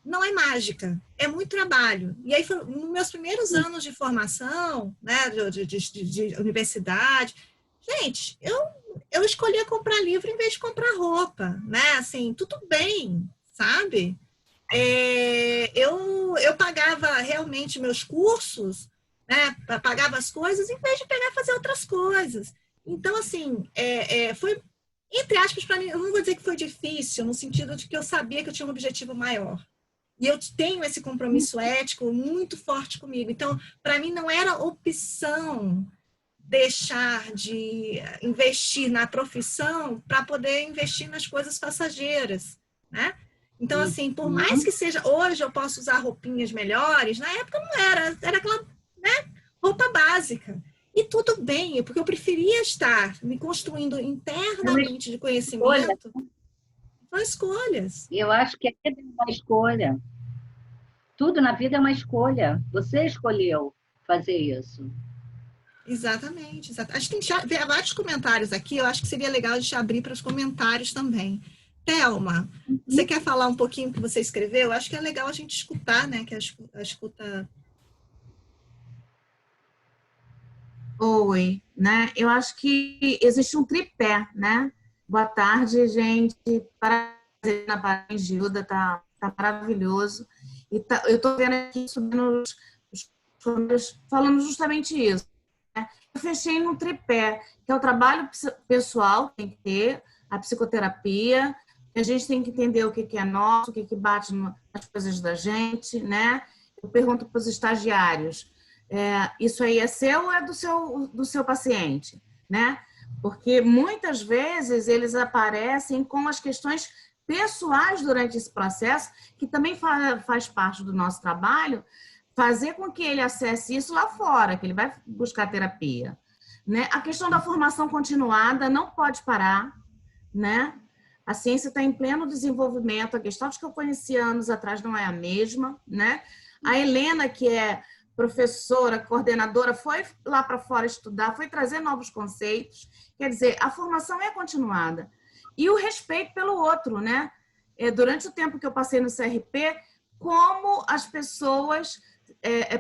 não é mágica, é muito trabalho. E aí, nos meus primeiros anos de formação, né, de universidade, gente, eu escolhia comprar livro em vez de comprar roupa, né? Assim, tudo bem, sabe? Eu pagava realmente meus cursos, né? Pagava as coisas em vez de pegar e fazer outras coisas. Então, assim, foi, entre aspas, para mim, eu não vou dizer que foi difícil, no sentido de que eu sabia que eu tinha um objetivo maior. E eu tenho esse compromisso ético muito forte comigo. Então, para mim, não era opção deixar de investir na profissão para poder investir nas coisas passageiras, né? Então, assim, por mais que seja, hoje eu posso usar roupinhas melhores, na época não era aquela, né, roupa básica. E tudo bem, porque eu preferia estar me construindo É uma internamente de escolha. conhecimento. São escolhas. Eu acho que é uma escolha. Tudo na vida é uma escolha. Você escolheu fazer isso. Exatamente, exatamente. A gente tem vários comentários aqui, eu acho que seria legal a gente abrir para os comentários também. Thelma, você quer falar um pouquinho do que você escreveu? Eu acho que é legal a gente escutar, né? Que a escuta. Oi, né? Eu acho que existe um tripé, né? Boa tarde, gente. Prazer na Parabéns, Gilda, tá maravilhoso. E eu tô vendo aqui subindo falando justamente isso. Eu fechei no tripé, que é o trabalho pessoal, tem que ter, a psicoterapia, a gente tem que entender o que é nosso, o que bate nas coisas da gente, né? Eu pergunto para os estagiários, isso aí é seu ou é do seu paciente, né? Porque muitas vezes eles aparecem com as questões pessoais durante esse processo, que também faz parte do nosso trabalho, fazer com que ele acesse isso lá fora, que ele vai buscar terapia, né? A questão da formação continuada não pode parar, né? A ciência está em pleno desenvolvimento, a Gestalt que eu conheci anos atrás não é a mesma, né? A Helena, que é professora, coordenadora, foi lá para fora estudar, foi trazer novos conceitos, quer dizer, a formação é continuada. E o respeito pelo outro, né? Durante o tempo que eu passei no CRP, como as pessoas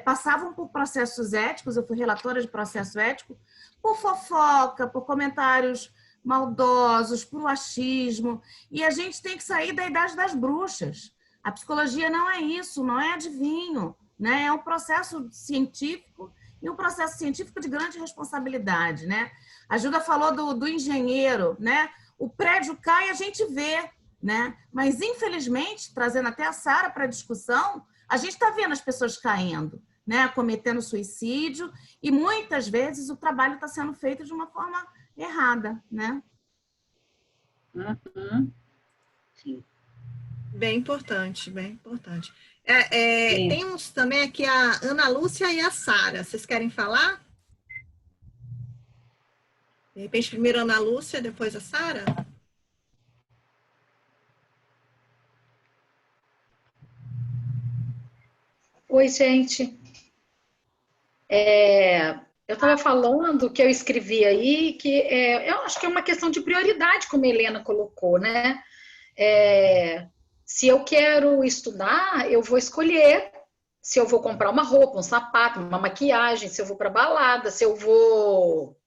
passavam por processos éticos, eu fui relatora de processo ético, por fofoca, por comentários maldosos, por achismo, e a gente tem que sair da idade das bruxas. A psicologia não é isso, não é adivinho, né? É um processo científico e um processo científico de grande responsabilidade, né? A Gilda falou do engenheiro, né? O prédio cai e a gente vê, né? Mas, infelizmente, trazendo até a Sara para a discussão, a gente está vendo as pessoas caindo, né? Cometendo suicídio, e muitas vezes o trabalho está sendo feito de uma forma errada, né? Sim. Bem importante, bem importante. Sim. Tem uns também aqui, a Ana Lúcia e a Sara. Vocês querem falar? De repente, primeiro a Ana Lúcia, depois a Sara? Oi, gente. Eu estava falando que eu escrevi aí, que eu acho que é uma questão de prioridade, como a Helena colocou, né? Se eu quero estudar, eu vou escolher se eu vou comprar uma roupa, um sapato, uma maquiagem, se eu vou para balada, se eu vou,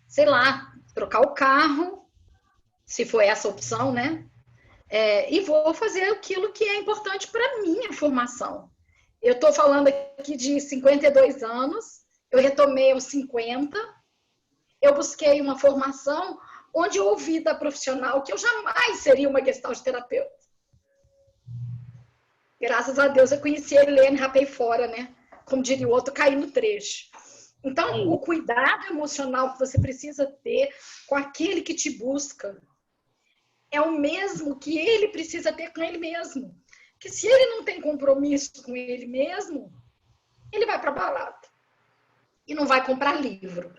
sei lá, trocar o carro, se for essa opção, né? E vou fazer aquilo que é importante para minha formação. Eu estou falando aqui de 52 anos, eu retomei aos 50, eu busquei uma formação onde eu ouvi da profissional que eu jamais seria uma gestalt terapeuta. Graças a Deus eu conheci a Helene, rapei fora, né? Como diria o outro, caí no trecho. Então, o cuidado emocional que você precisa ter com aquele que te busca é o mesmo que ele precisa ter com ele mesmo. Porque se ele não tem compromisso com ele mesmo, ele vai para balada e não vai comprar livro.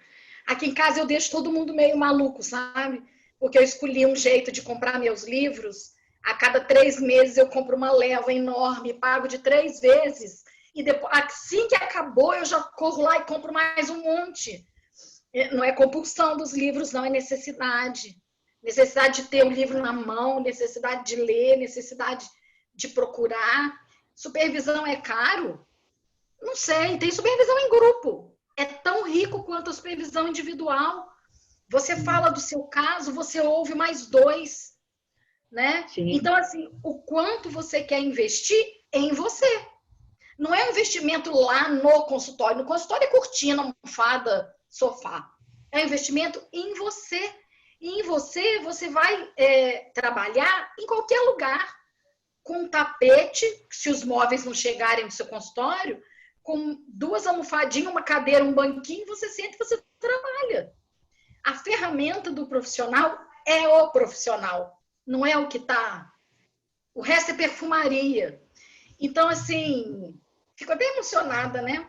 Aqui em casa eu deixo todo mundo meio maluco, sabe? Porque eu escolhi um jeito de comprar meus livros. A cada 3 meses eu compro uma leva enorme, pago de 3 vezes. E depois, assim que acabou, eu já corro lá e compro mais um monte. Não é compulsão dos livros, não, é necessidade. Necessidade de ter o livro na mão, necessidade de ler, necessidade de procurar. Supervisão é caro? Não sei, tem supervisão em grupo. É tão rico quanto a supervisão individual. Você fala do seu caso, você ouve mais 2, né? Sim. Então, assim, o quanto você quer investir é em você. Não é um investimento lá no consultório. No consultório é cortina, almofada, sofá. É um investimento em você. E em você, você vai trabalhar em qualquer lugar. Com um tapete, se os móveis não chegarem no seu consultório, com 2 almofadinhas, uma cadeira, um banquinho, você senta e você trabalha. A ferramenta do profissional é o profissional, não é o que está. O resto é perfumaria. Então, assim, fico até emocionada, né?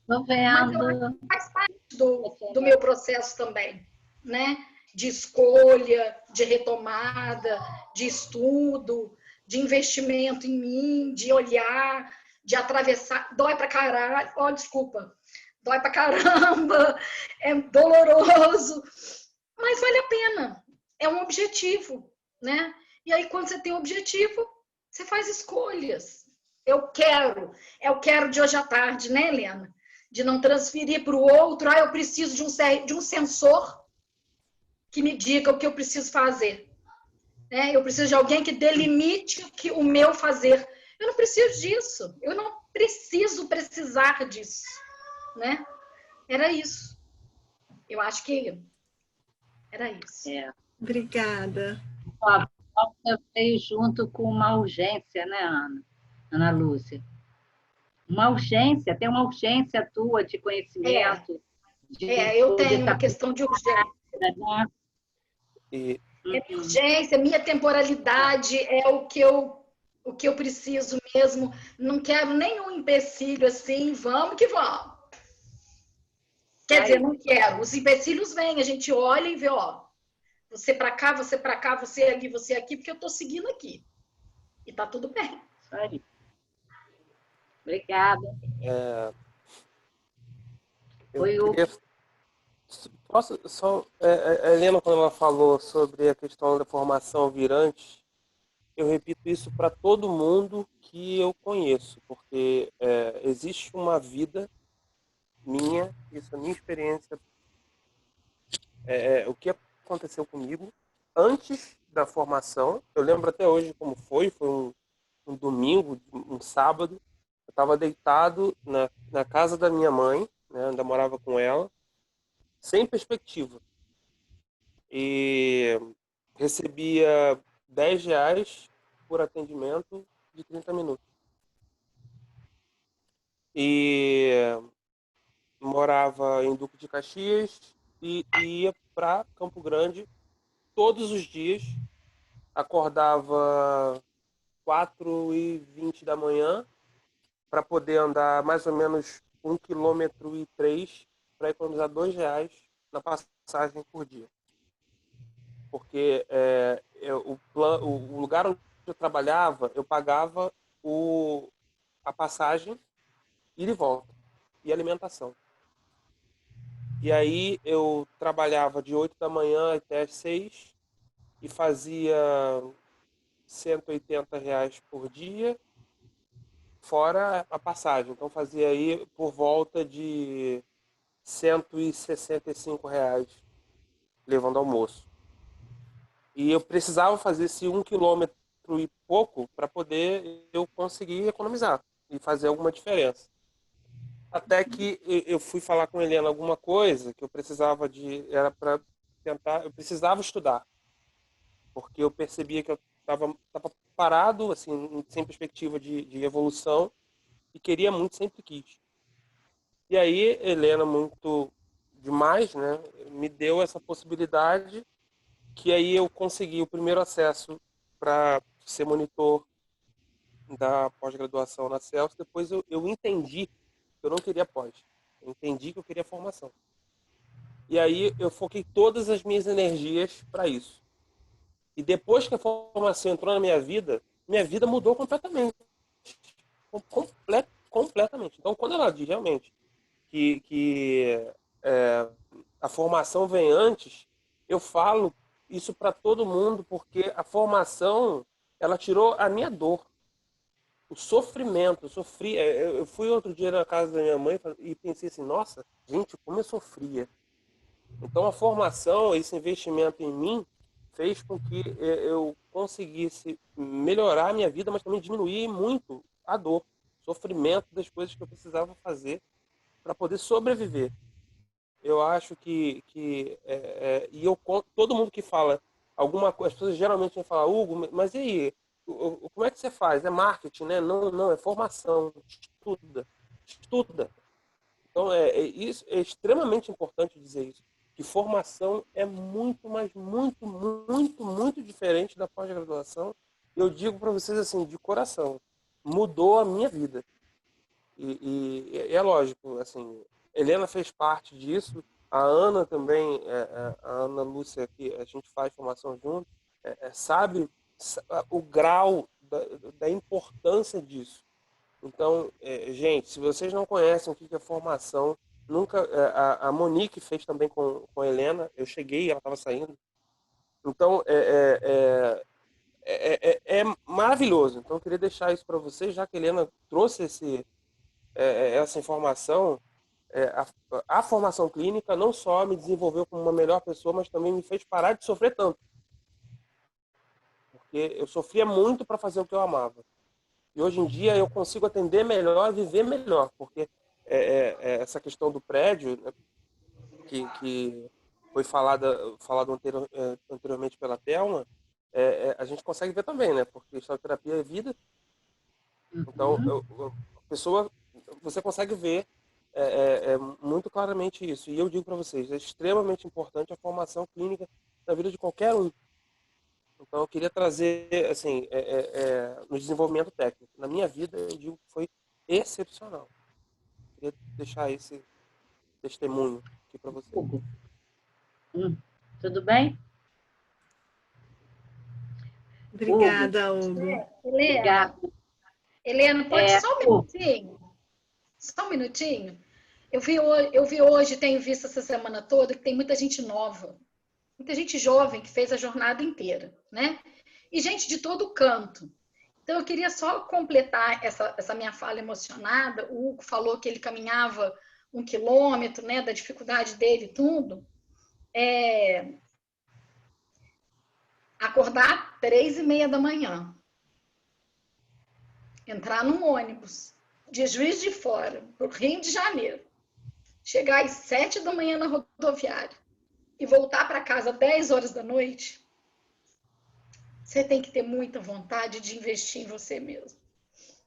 Tô Mas eu acho vendo. que faz parte do meu processo também, né? De escolha, de retomada, de estudo, de investimento em mim, de olhar, de atravessar. Dói pra caralho. Oh, desculpa. Dói pra caramba. É doloroso. Mas vale a pena. É um objetivo, né? E aí, quando você tem um objetivo, você faz escolhas. Eu quero de hoje à tarde, né, Helena? De não transferir para o outro, eu preciso de um sensor que me diga o que eu preciso fazer. Né? Eu preciso de alguém que delimite o meu fazer. Eu não preciso disso. Eu não preciso precisar disso. Né? Era isso. Eu acho que era isso. Obrigada. A falta veio junto com uma urgência, né, Ana Lúcia? Uma urgência, tem uma urgência tua de conhecimento. Eu tenho uma questão de urgência. Né? E Urgência, minha temporalidade é o que eu preciso mesmo. Não quero nenhum empecilho assim, vamos que vamos. Quer dizer, não quero. Os empecilhos vêm, a gente olha e vê, ó, você para cá, você ali, você aqui, porque eu estou seguindo aqui. E tá tudo bem. Isso aí. Obrigada. eu queria posso só a Helena, quando ela falou sobre a questão da formação virante, eu repito isso para todo mundo que eu conheço, porque existe uma vida minha, isso é minha experiência, o que aconteceu comigo antes da formação. Eu lembro até hoje como foi um domingo, um sábado. Eu estava deitado na casa da minha mãe, né, ainda morava com ela, sem perspectiva. E recebia R$ 10 por atendimento de 30 minutos. E morava em Duque de Caxias e ia para Campo Grande todos os dias. Acordava 4h20 da manhã para poder andar mais ou menos 1,3 km para economizar R$ 2 na passagem por dia. Porque o lugar onde eu trabalhava, eu pagava a passagem, ida e volta, e alimentação. E aí eu trabalhava de 8 da manhã até as 6 e fazia R$ 180 por dia, fora a passagem. Então fazia aí por volta de R$ 165 levando almoço. E eu precisava fazer esse 1 quilômetro e pouco para poder eu conseguir economizar e fazer alguma diferença. Até que eu fui falar com a Helena alguma coisa que eu precisava era para tentar, eu precisava estudar, porque eu percebia que eu estava parado, assim, sem perspectiva de evolução, e queria muito, sempre quis. E aí, Helena, muito demais, né, me deu essa possibilidade, que aí eu consegui o primeiro acesso para ser monitor da pós-graduação na Celso. Depois eu entendi que eu não queria pós. Eu entendi que eu queria formação. E aí eu foquei todas as minhas energias para isso. E depois que a formação entrou na minha vida mudou completamente. Completamente. Então, quando ela diz realmente que a formação vem antes, eu falo isso para todo mundo, porque a formação, ela tirou a minha dor, o sofrimento. Eu sofri. Eu fui outro dia na casa da minha mãe e pensei assim, nossa, gente, como eu sofria. Então, a formação, esse investimento em mim, fez com que eu conseguisse melhorar a minha vida, mas também diminuir muito a dor, o sofrimento das coisas que eu precisava fazer para poder sobreviver. Eu acho e todo mundo que fala alguma coisa, as pessoas geralmente vão falar, Hugo, mas e aí? Como é que você faz? É marketing, né? Não, não, é formação. Estuda. Então, isso é extremamente importante dizer isso. Que formação é muito, mas muito, muito, muito diferente da pós-graduação. Eu digo para vocês assim, de coração, mudou a minha vida. E é lógico, assim, Helena fez parte disso, a Ana também, a Ana Lúcia, que a gente faz formação junto, sabe o grau da importância disso. Então, gente, se vocês não conhecem o que é formação, nunca. A Monique fez também com a Helena. Eu cheguei, ela estava saindo. Então, é maravilhoso. Então, eu queria deixar isso para vocês, já que a Helena trouxe essa informação. A formação clínica não só me desenvolveu como uma melhor pessoa, mas também me fez parar de sofrer tanto. Porque eu sofria muito para fazer o que eu amava. E hoje em dia eu consigo atender melhor, viver melhor, porque essa questão do prédio, né, que foi falado anteriormente pela Thelma, a gente consegue ver também, né? Porque histoterapia é vida. Então, a pessoa, você consegue ver muito claramente isso. E eu digo para vocês, é extremamente importante a formação clínica na vida de qualquer um. Então, eu queria trazer, assim, no desenvolvimento técnico. Na minha vida, eu digo que foi excepcional. Queria deixar esse testemunho aqui para vocês. Hugo. Tudo bem? Obrigada, Hugo. Helena, pode só um minutinho? Só um minutinho? Eu vi hoje, tenho visto essa semana toda, que tem muita gente nova. Muita gente jovem que fez a jornada inteira, né? E gente de todo canto. Então, eu queria só completar essa minha fala emocionada. O Hugo falou que ele caminhava 1 quilômetro, né? Da dificuldade dele e tudo. Acordar 3h30 da manhã. Entrar num ônibus de Juiz de Fora, para o Rio de Janeiro. Chegar às 7 da manhã na rodoviária. E voltar para casa 10 horas da noite, você tem que ter muita vontade de investir em você mesmo.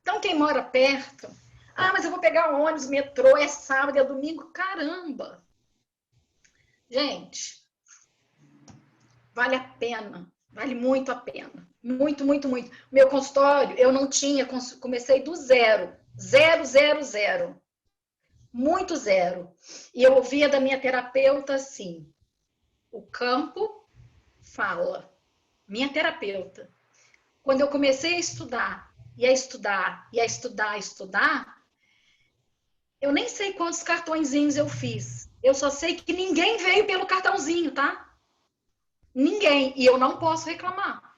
Então, quem mora perto, mas eu vou pegar um ônibus, metrô, é sábado, é domingo, caramba! Gente, vale a pena, vale muito a pena. Muito, muito, muito. Meu consultório, eu não tinha, comecei do zero. Zero. Muito zero. E eu ouvia da minha terapeuta assim, o campo fala. Minha terapeuta. Quando eu comecei a estudar, eu nem sei quantos cartõezinhos eu fiz. Eu só sei que ninguém veio pelo cartãozinho, tá? Ninguém. E eu não posso reclamar.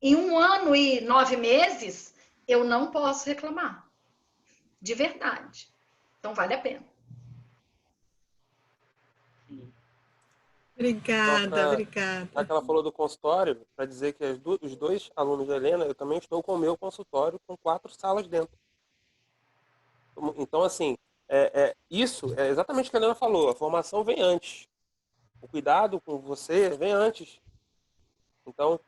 Em 1 ano e 9 meses, eu não posso reclamar. De verdade. Então, vale a pena. Obrigada, Já obrigada. que ela falou do consultório, para dizer que os dois alunos da Helena, eu também estou com o meu consultório com 4 salas dentro. Então, assim, isso é exatamente o que a Helena falou. A formação vem antes. O cuidado com você vem antes. Então,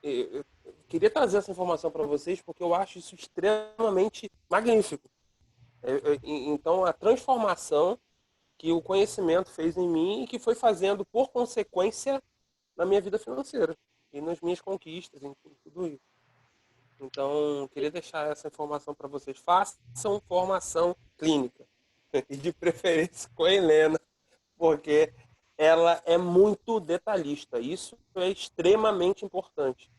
eu queria trazer essa informação para vocês porque eu acho isso extremamente magnífico. Então, a transformação que o conhecimento fez em mim e que foi fazendo, por consequência, na minha vida financeira e nas minhas conquistas, em tudo isso. Então, queria deixar essa informação para vocês. Façam formação clínica e de preferência com a Helena, porque ela é muito detalhista. Isso é extremamente importante.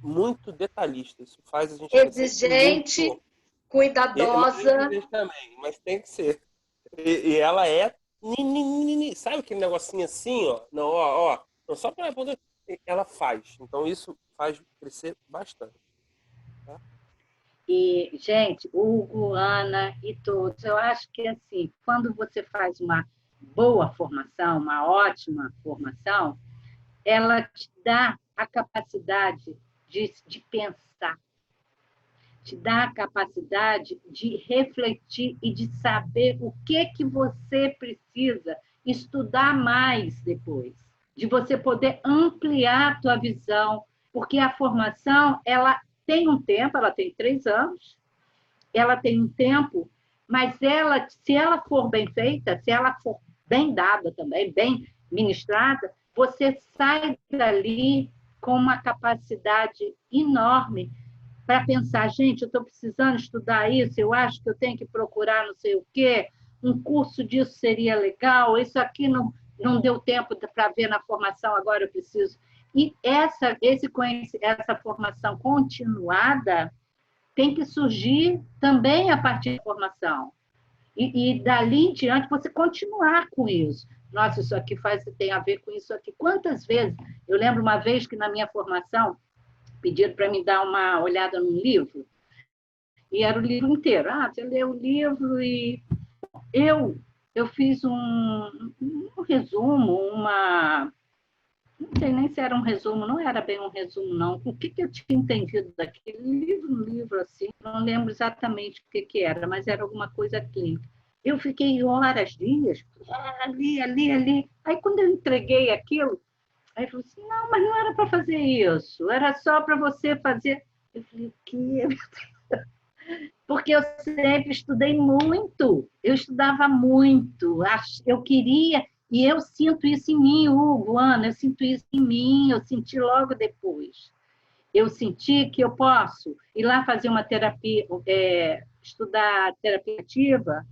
Muito detalhista. Isso faz a gente crescer Exigente, muito. Mas cuidadosa. exigente também, mas tem que ser. E ela é... Sabe aquele negocinho assim, ó? Não, ó. Não, só para poder... Ela faz. Então, isso faz crescer bastante. Tá? E, gente, Hugo, Ana e todos, eu acho que, assim, quando você faz uma boa formação, uma ótima formação, ela te dá a capacidade de pensar, te dá a capacidade de refletir e de saber o que você precisa estudar mais depois, de você poder ampliar a tua visão, porque a formação, ela tem um tempo, ela tem 3 anos, ela tem um tempo, mas ela, se ela for bem feita, se ela for bem dada também, bem ministrada, você sai dali com uma capacidade enorme para pensar, gente, eu estou precisando estudar isso, eu acho que eu tenho que procurar não sei o quê, um curso disso seria legal, isso aqui não deu tempo para ver na formação, agora eu preciso. E essa formação continuada tem que surgir também a partir da formação. E dali em diante você continuar com isso. Nossa, isso aqui tem a ver com isso aqui. Quantas vezes? Eu lembro uma vez que na minha formação pediram para me dar uma olhada num livro, e era o livro inteiro. Você lê o livro e eu fiz um resumo, não sei nem se era um resumo, não era bem um resumo, não. O que eu tinha entendido daquele livro assim, não lembro exatamente o que era, mas era alguma coisa clínica. Eu fiquei horas, dias, ali. Aí, quando eu entreguei aquilo, aí falou assim, não, mas não era para fazer isso, era só para você fazer. Eu falei, o quê? Porque eu sempre estudei muito, eu estudava muito, eu queria, e eu sinto isso em mim, Hugo, Ana, eu sinto isso em mim, eu senti logo depois. Eu senti que eu posso ir lá fazer uma terapia, estudar terapia ativa,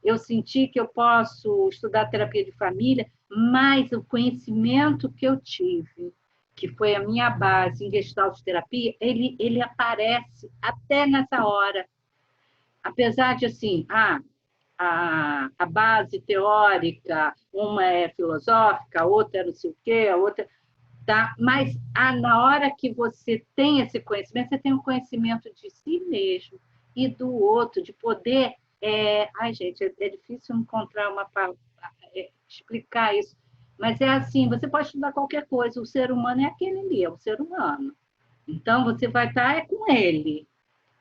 eu senti que eu posso estudar terapia de família, mas o conhecimento que eu tive, que foi a minha base em Gestalt terapia, ele aparece até nessa hora. Apesar de, assim, a base teórica, uma é filosófica, a outra é não sei o quê, a outra... Tá? Mas na hora que você tem esse conhecimento, você tem um conhecimento de si mesmo e do outro, de poder... Ai, gente, é difícil encontrar uma palavra, explicar isso, mas é assim, você pode estudar qualquer coisa, o ser humano é aquele ali, é o ser humano. Então, você vai estar com ele.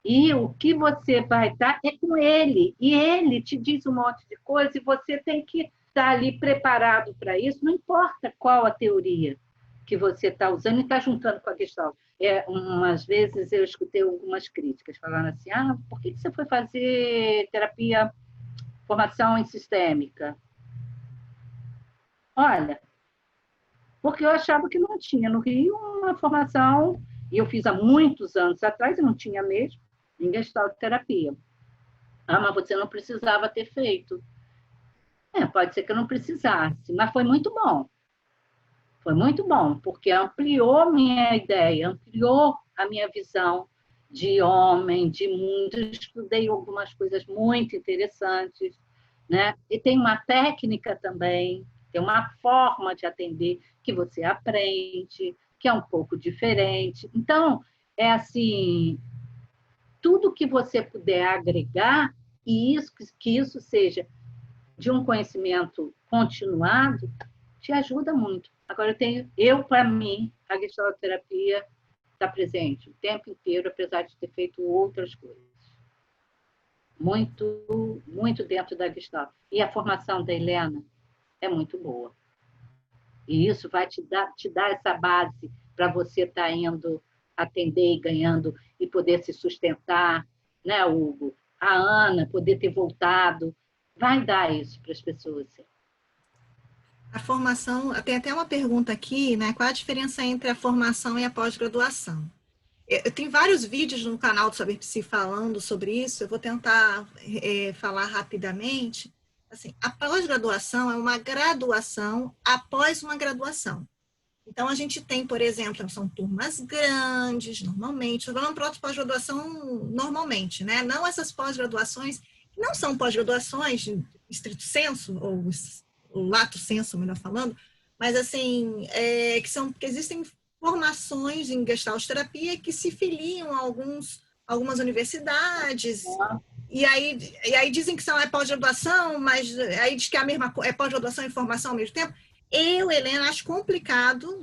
E o que você vai estar é com ele. E ele te diz um monte de coisa e você tem que estar ali preparado para isso, não importa qual a teoria que você está usando e está juntando com a questão. Umas vezes eu escutei algumas críticas falando assim, por que você foi fazer formação em sistêmica? Olha, porque eu achava que não tinha no Rio uma formação, e eu fiz há muitos anos atrás, e não tinha mesmo, em Gestalt terapia. Mas você não precisava ter feito. Pode ser que eu não precisasse, mas foi muito bom. Foi muito bom, porque ampliou minha ideia, ampliou a minha visão de homem, de mundo. Eu estudei algumas coisas muito interessantes, né? E tem uma técnica também, tem uma forma de atender que você aprende, que é um pouco diferente. Então, é assim, tudo que você puder agregar, e que isso seja de um conhecimento continuado, te ajuda muito. Agora, para mim, a gestaltoterapia está presente o tempo inteiro, apesar de ter feito outras coisas. Muito, muito dentro da Gestalt. E a formação da Helena é muito boa. E isso vai te dar essa base para você estar indo atender e ganhando e poder se sustentar, né, Hugo? A Ana poder ter voltado. Vai dar isso para as pessoas. Sim. A formação, tem até uma pergunta aqui, né? Qual a diferença entre a formação e a pós-graduação? Eu tenho vários vídeos no canal do Saber Psi falando sobre isso, eu vou tentar falar rapidamente. Assim, a pós-graduação é uma graduação após uma graduação. Então, a gente tem, por exemplo, são turmas grandes, normalmente, estou falando para pós-graduação normalmente, né? Não essas pós-graduações, que não são pós-graduações, estrito senso, ou lato senso, melhor falando, mas assim, que existem formações em Gestalt terapia que se filiam a algumas universidades, e aí dizem que são pós-graduação, mas aí diz que é pós-graduação e formação ao mesmo tempo. Eu, Helena, acho complicado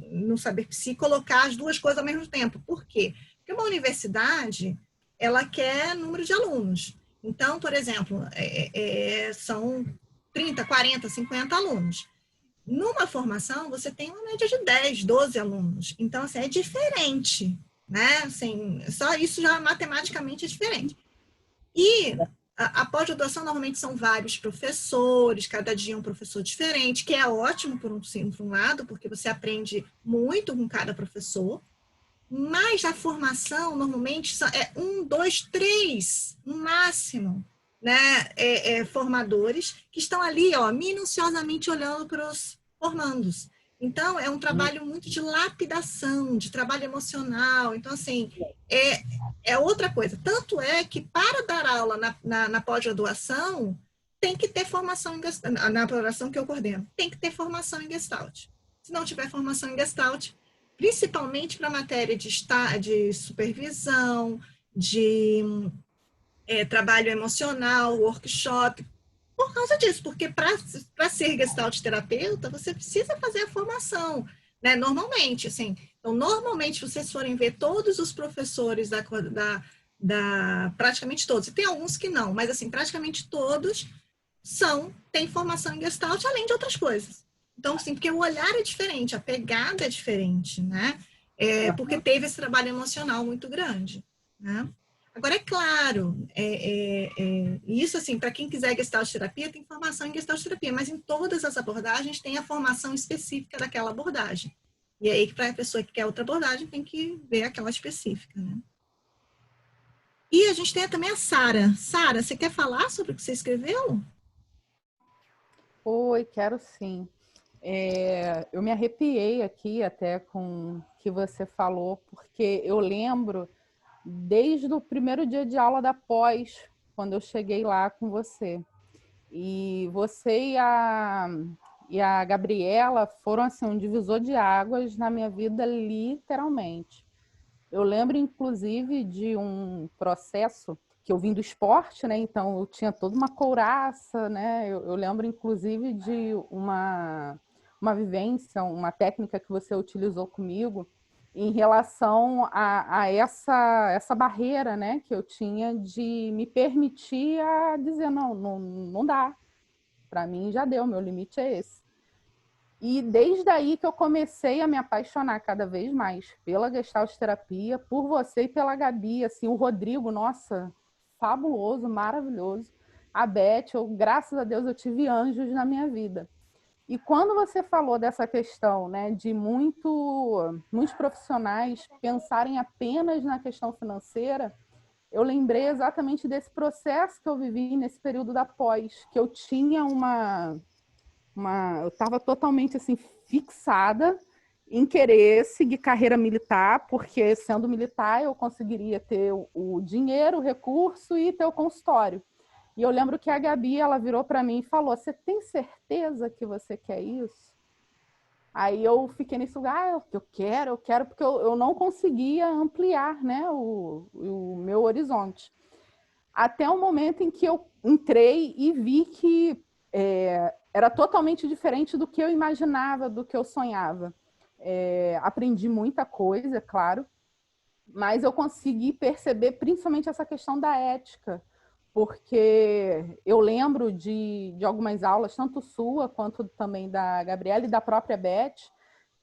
no Saber Psi colocar as duas coisas ao mesmo tempo. Por quê? Porque uma universidade, ela quer número de alunos. Então, por exemplo, são 30, 40, 50 alunos. Numa formação, você tem uma média de 10, 12 alunos. Então, assim, é diferente, né? Assim, só isso já matematicamente é diferente. E a pós-graduação normalmente são vários professores, cada dia um professor diferente, que é ótimo por um lado, porque você aprende muito com cada professor, mas a formação normalmente é 1, 2, 3, no máximo, né, formadores que estão ali, ó, minuciosamente olhando para os formandos. Então, é um trabalho muito de lapidação, de trabalho emocional. Então, assim, é outra coisa. Tanto é que, para dar aula na pós-graduação, tem que ter formação em Gestalt. Na pós-graduação que eu coordeno, tem que ter formação em Gestalt. Se não tiver formação em Gestalt, principalmente para a matéria de supervisão, de trabalho emocional, workshop, por causa disso, porque para ser Gestalt terapeuta, você precisa fazer a formação, né? Normalmente, assim. Então, normalmente, vocês forem ver todos os professores praticamente todos, e tem alguns que não, mas assim, praticamente todos têm formação em Gestalt, além de outras coisas. Então, assim, porque o olhar é diferente, a pegada é diferente, né? Porque teve esse trabalho emocional muito grande, né? Agora, é claro, isso, assim, para quem quiser Gestalt terapia, tem formação em Gestalt terapia, mas em todas as abordagens tem a formação específica daquela abordagem. E aí, para a pessoa que quer outra abordagem, tem que ver aquela específica, né? E a gente tem também a Sara. Sara, você quer falar sobre o que você escreveu? Oi, quero sim. Eu me arrepiei aqui até com o que você falou, porque eu lembro desde o primeiro dia de aula da pós, quando eu cheguei lá com você. E você e a Gabriela foram assim, um divisor de águas na minha vida, literalmente. Eu lembro, inclusive, de um processo que eu vim do esporte, né? Então eu tinha toda uma couraça, né? Eu lembro, inclusive, de uma vivência, uma técnica que você utilizou comigo em relação a essa barreira, né, que eu tinha de me permitir a dizer, não dá. Para mim já deu, meu limite é esse. E desde aí que eu comecei a me apaixonar cada vez mais pela Gestalt terapia, por você e pela Gabi, assim, o Rodrigo, nossa, fabuloso, maravilhoso. A Beth, graças a Deus, eu tive anjos na minha vida. E quando você falou dessa questão, né, de muitos profissionais pensarem apenas na questão financeira, eu lembrei exatamente desse processo que eu vivi nesse período da pós, que eu tinha eu estava totalmente assim fixada em querer seguir carreira militar, porque sendo militar eu conseguiria ter o dinheiro, o recurso e ter o consultório. E eu lembro que a Gabi, ela virou para mim e falou, você tem certeza que você quer isso? Aí eu fiquei nesse lugar, eu quero, porque eu não conseguia ampliar, né, o meu horizonte. Até o momento em que eu entrei e vi que era totalmente diferente do que eu imaginava, do que eu sonhava. Aprendi muita coisa, claro, mas eu consegui perceber principalmente essa questão da ética, porque eu lembro de algumas aulas, tanto sua quanto também da Gabriela e da própria Beth,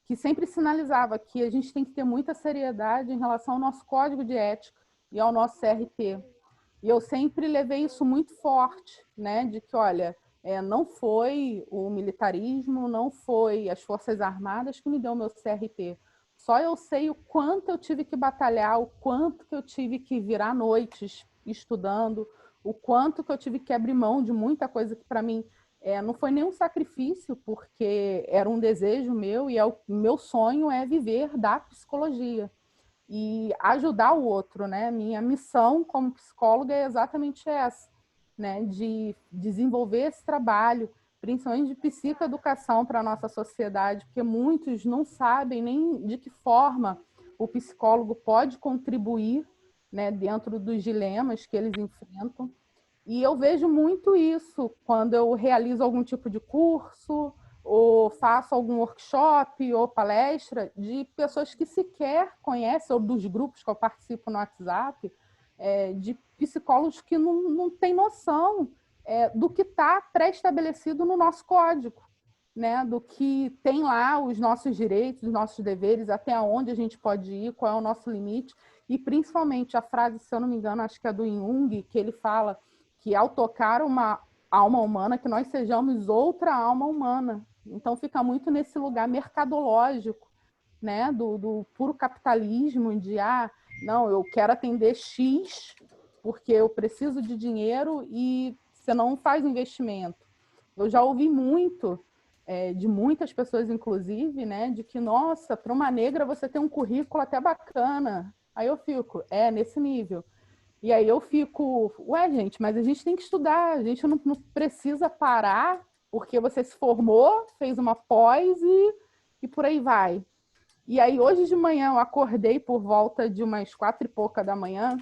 que sempre sinalizava que a gente tem que ter muita seriedade em relação ao nosso código de ética e ao nosso CRP. E eu sempre levei isso muito forte, né? De que, olha, não foi o militarismo, não foi as Forças Armadas que me deu o meu CRP. Só eu sei o quanto eu tive que batalhar, o quanto que eu tive que virar noites estudando, o quanto que eu tive que abrir mão de muita coisa que, para mim, não foi nenhum sacrifício, porque era um desejo meu e o meu sonho é viver da psicologia e ajudar o outro, né? Minha missão como psicóloga é exatamente essa, né? De desenvolver esse trabalho, principalmente de psicoeducação para a nossa sociedade, porque muitos não sabem nem de que forma o psicólogo pode contribuir, né, dentro dos dilemas que eles enfrentam. E eu vejo muito isso quando eu realizo algum tipo de curso, ou faço algum workshop ou palestra de pessoas que sequer conhecem, ou dos grupos que eu participo no WhatsApp, de psicólogos que não têm noção do que está pré-estabelecido no nosso código, né? Do que tem lá os nossos direitos, os nossos deveres, até onde a gente pode ir, qual é o nosso limite, e principalmente a frase, se eu não me engano, acho que é do Jung, que ele fala que ao tocar uma alma humana, que nós sejamos outra alma humana. Então fica muito nesse lugar mercadológico, né, do puro capitalismo, de não, eu quero atender X porque eu preciso de dinheiro e você não faz investimento. Eu já ouvi muito, de muitas pessoas, inclusive, né, de que, nossa, para uma negra você tem um currículo até bacana. Aí eu fico, nesse nível. E aí eu fico, gente, mas a gente tem que estudar, a gente não precisa parar porque você se formou, fez uma pós e por aí vai. E aí hoje de manhã eu acordei por volta de umas 4 e pouca da manhã,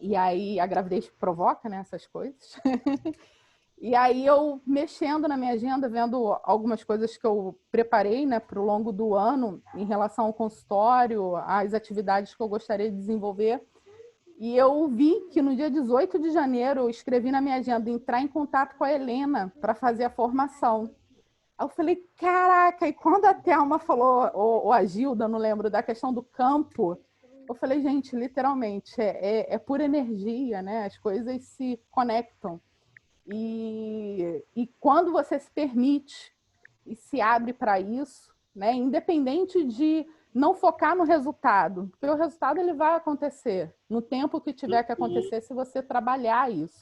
e aí a gravidez provoca, né, essas coisas. E aí eu mexendo na minha agenda, vendo algumas coisas que eu preparei, né, para o longo do ano em relação ao consultório, às atividades que eu gostaria de desenvolver. E eu vi que no dia 18 de janeiro eu escrevi na minha agenda entrar em contato com a Helena para fazer a formação. Aí eu falei, caraca, e quando a Thelma falou, ou a Gilda, não lembro, da questão do campo, eu falei, gente, literalmente, é pura energia, né? As coisas se conectam. E quando você se permite e se abre para isso, né? Independente de não focar no resultado, porque o resultado ele vai acontecer no tempo que tiver que acontecer se você trabalhar isso.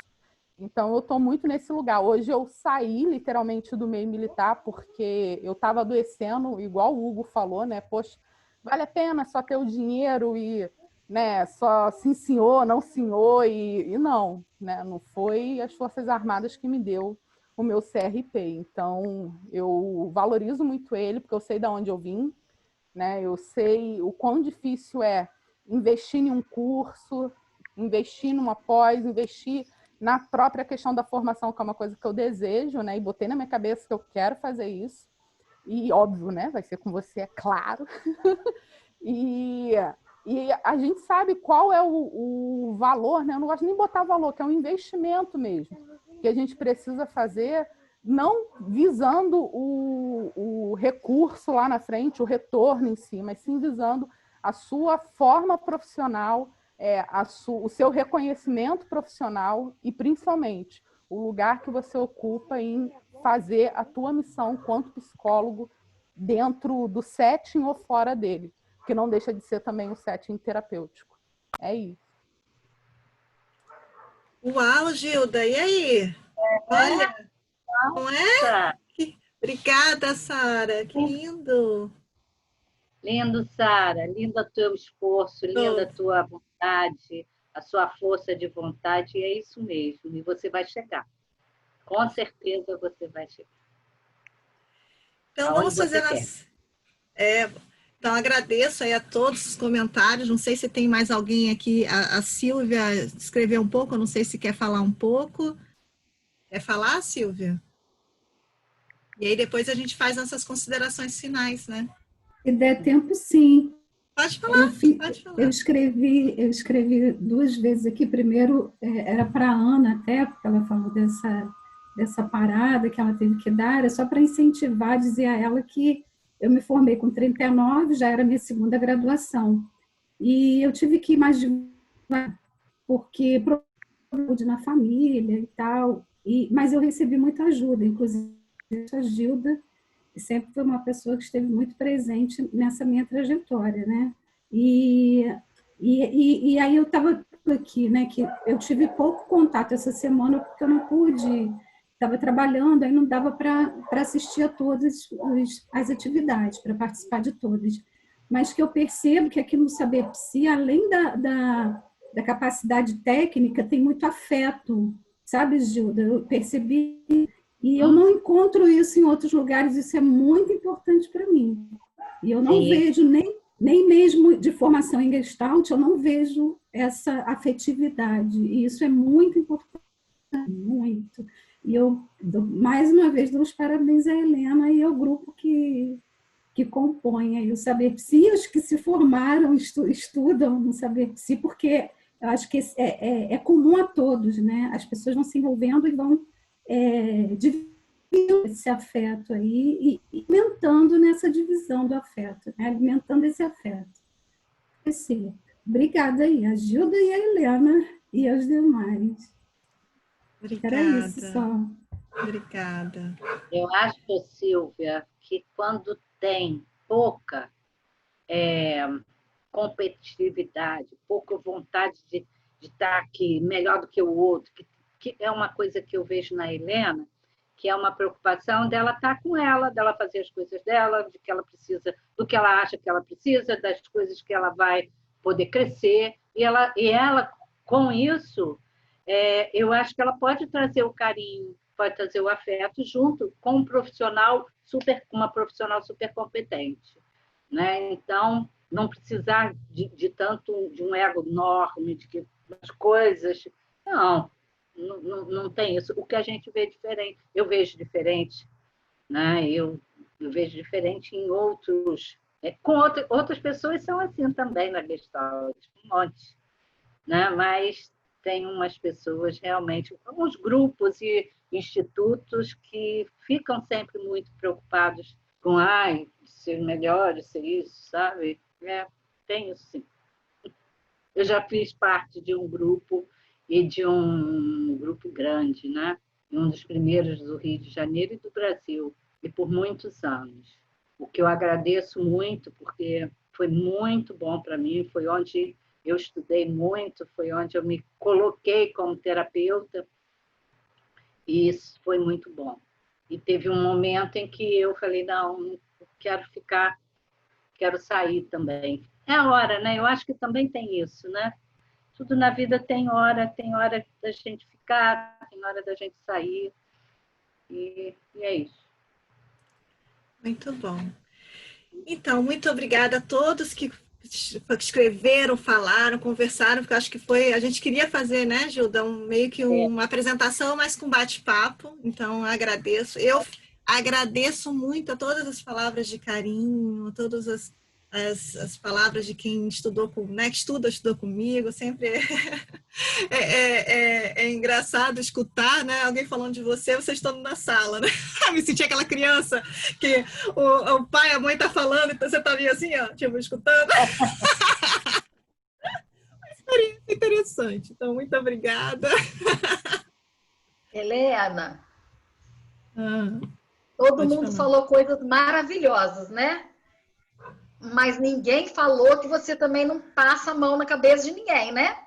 Então eu estou muito nesse lugar. Hoje eu saí literalmente do meio militar porque eu estava adoecendo, igual o Hugo falou, né? Poxa, vale a pena só ter o dinheiro e, né, só sim senhor, não senhor e não, né? Não foi as Forças Armadas que me deu o meu CRP. Então eu valorizo muito ele porque eu sei de onde eu vim, né? Eu sei o quão difícil é investir em um curso, investir numa pós, investir na própria questão da formação, que é uma coisa que eu desejo, né? E botei na minha cabeça que eu quero fazer isso. E óbvio, né? Vai ser com você, é claro. e a gente sabe qual é o valor, né? Eu não gosto nem de botar valor, que é um investimento mesmo, que a gente precisa fazer, não visando o recurso lá na frente, o retorno em si, mas sim visando a sua forma profissional, o seu reconhecimento profissional e, principalmente, o lugar que você ocupa em fazer a tua missão quanto psicólogo dentro do setting ou fora dele, que não deixa de ser também um setting terapêutico. É isso. Uau, Gilda, e aí? Olha, não é? Obrigada, Sara, que lindo. Lindo, Sara, lindo o teu esforço, linda a tua vontade, a sua força de vontade, e é isso mesmo, e você vai chegar. Com certeza você vai chegar. Então Aonde vamos fazer você quer. Então, agradeço aí a todos os comentários. Não sei se tem mais alguém aqui. A Silvia escreveu um pouco, eu não sei se quer falar um pouco. Quer falar, Silvia? E aí depois a gente faz nossas considerações finais, né? Se der tempo, sim. Pode falar, pode falar. Eu escrevi 2 vezes aqui. Primeiro, era para a Ana até, porque ela falou dessa parada que ela teve que dar. Era só para incentivar, dizer a ela que eu me formei com 39, já era minha 2ª graduação. E eu tive que ir mais devagar, porque problema na família e tal. Mas eu recebi muita ajuda, inclusive a Gilda, que sempre foi uma pessoa que esteve muito presente nessa minha trajetória, né? E aí eu estava aqui, né? Que eu tive pouco contato essa semana porque eu não pude, estava trabalhando, aí não dava para assistir a todas as atividades, para participar de todas. Mas que eu percebo que aqui no Saber Psi, além da capacidade técnica, tem muito afeto, sabe, Gilda? Eu percebi. E eu não encontro isso em outros lugares, isso é muito importante para mim. E eu não vejo, nem mesmo de formação em Gestalt, eu não vejo essa afetividade. E isso é muito importante, muito. E eu, mais uma vez, dou os parabéns à Helena e ao grupo que compõe aí o Saber Psi, os que se formaram, estudam no Saber Psi, porque eu acho que é comum a todos, né? As pessoas vão se envolvendo e vão dividindo esse afeto aí e alimentando nessa divisão do afeto, né? Alimentando esse afeto. Obrigada aí, a Gilda e a Helena e aos demais. Obrigada. Era isso só. Obrigada. Eu acho, Silvia, que quando tem pouca competitividade, pouca vontade de estar aqui melhor do que o outro, que é uma coisa que eu vejo na Helena, que é uma preocupação dela estar com ela, dela fazer as coisas dela, de que ela precisa, do que ela acha que ela precisa, das coisas que ela vai poder crescer, e ela com isso, eu acho que ela pode trazer o carinho, pode trazer o afeto junto com uma profissional super competente, né? Então, não precisar de tanto de um ego enorme, de que as coisas... Não tem isso. O que a gente vê diferente, eu vejo diferente, né? Eu vejo diferente em outros... com outras pessoas são assim também na Gestalt, um monte, né? Mas tem umas pessoas realmente, uns grupos e institutos que ficam sempre muito preocupados com ser melhor, ser isso, sabe? Tem isso sim. Eu já fiz parte de um grupo e de um grupo grande, né? Um dos primeiros do Rio de Janeiro e do Brasil, e por muitos anos. O que eu agradeço muito, porque foi muito bom para mim, foi onde eu estudei muito, foi onde eu me coloquei como terapeuta, e isso foi muito bom. E teve um momento em que eu falei, não quero ficar, quero sair também. É a hora, né? Eu acho que também tem isso, né? Tudo na vida tem hora da gente ficar, tem hora da gente sair, e é isso. Muito bom. Então, muito obrigada a todos que escreveram, falaram, conversaram, porque eu acho que a gente queria fazer, né, Gilda, meio que uma apresentação, mas com bate-papo, então agradeço. Eu agradeço muito a todas as palavras de carinho, todas as palavras de quem estudou, né, que estudou comigo, sempre é engraçado escutar, né, alguém falando de vocês estando na sala, né? Me senti aquela criança que o pai, a mãe tá falando, então você tá meio assim, ó, tipo, escutando. Uma experiência interessante, então muito obrigada. Helena, todo mundo falou coisas maravilhosas, né? Mas ninguém falou que você também não passa a mão na cabeça de ninguém, né?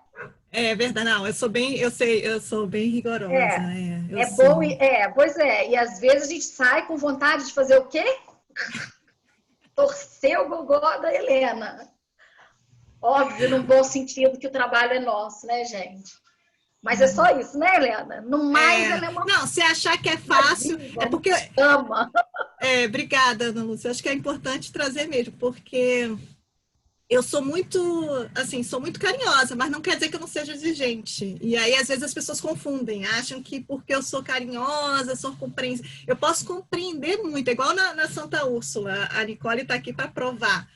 É verdade, não, eu sou bem rigorosa. Pois é, e às vezes a gente sai com vontade de fazer o quê? Torcer o gogó da Helena. Óbvio, num bom sentido, que o trabalho é nosso, né, gente? Mas é só isso, né, Helena? No mais, ela é uma... Não, se achar que é fácil, diva, é porque... ama. Obrigada, Ana Lúcia. Acho que é importante trazer mesmo, porque eu sou muito, assim, sou muito carinhosa, mas não quer dizer que eu não seja exigente. E aí, às vezes, as pessoas confundem, acham que porque eu sou carinhosa, sou compreensível. Eu posso compreender muito, é igual na Santa Úrsula, a Nicole está aqui para provar.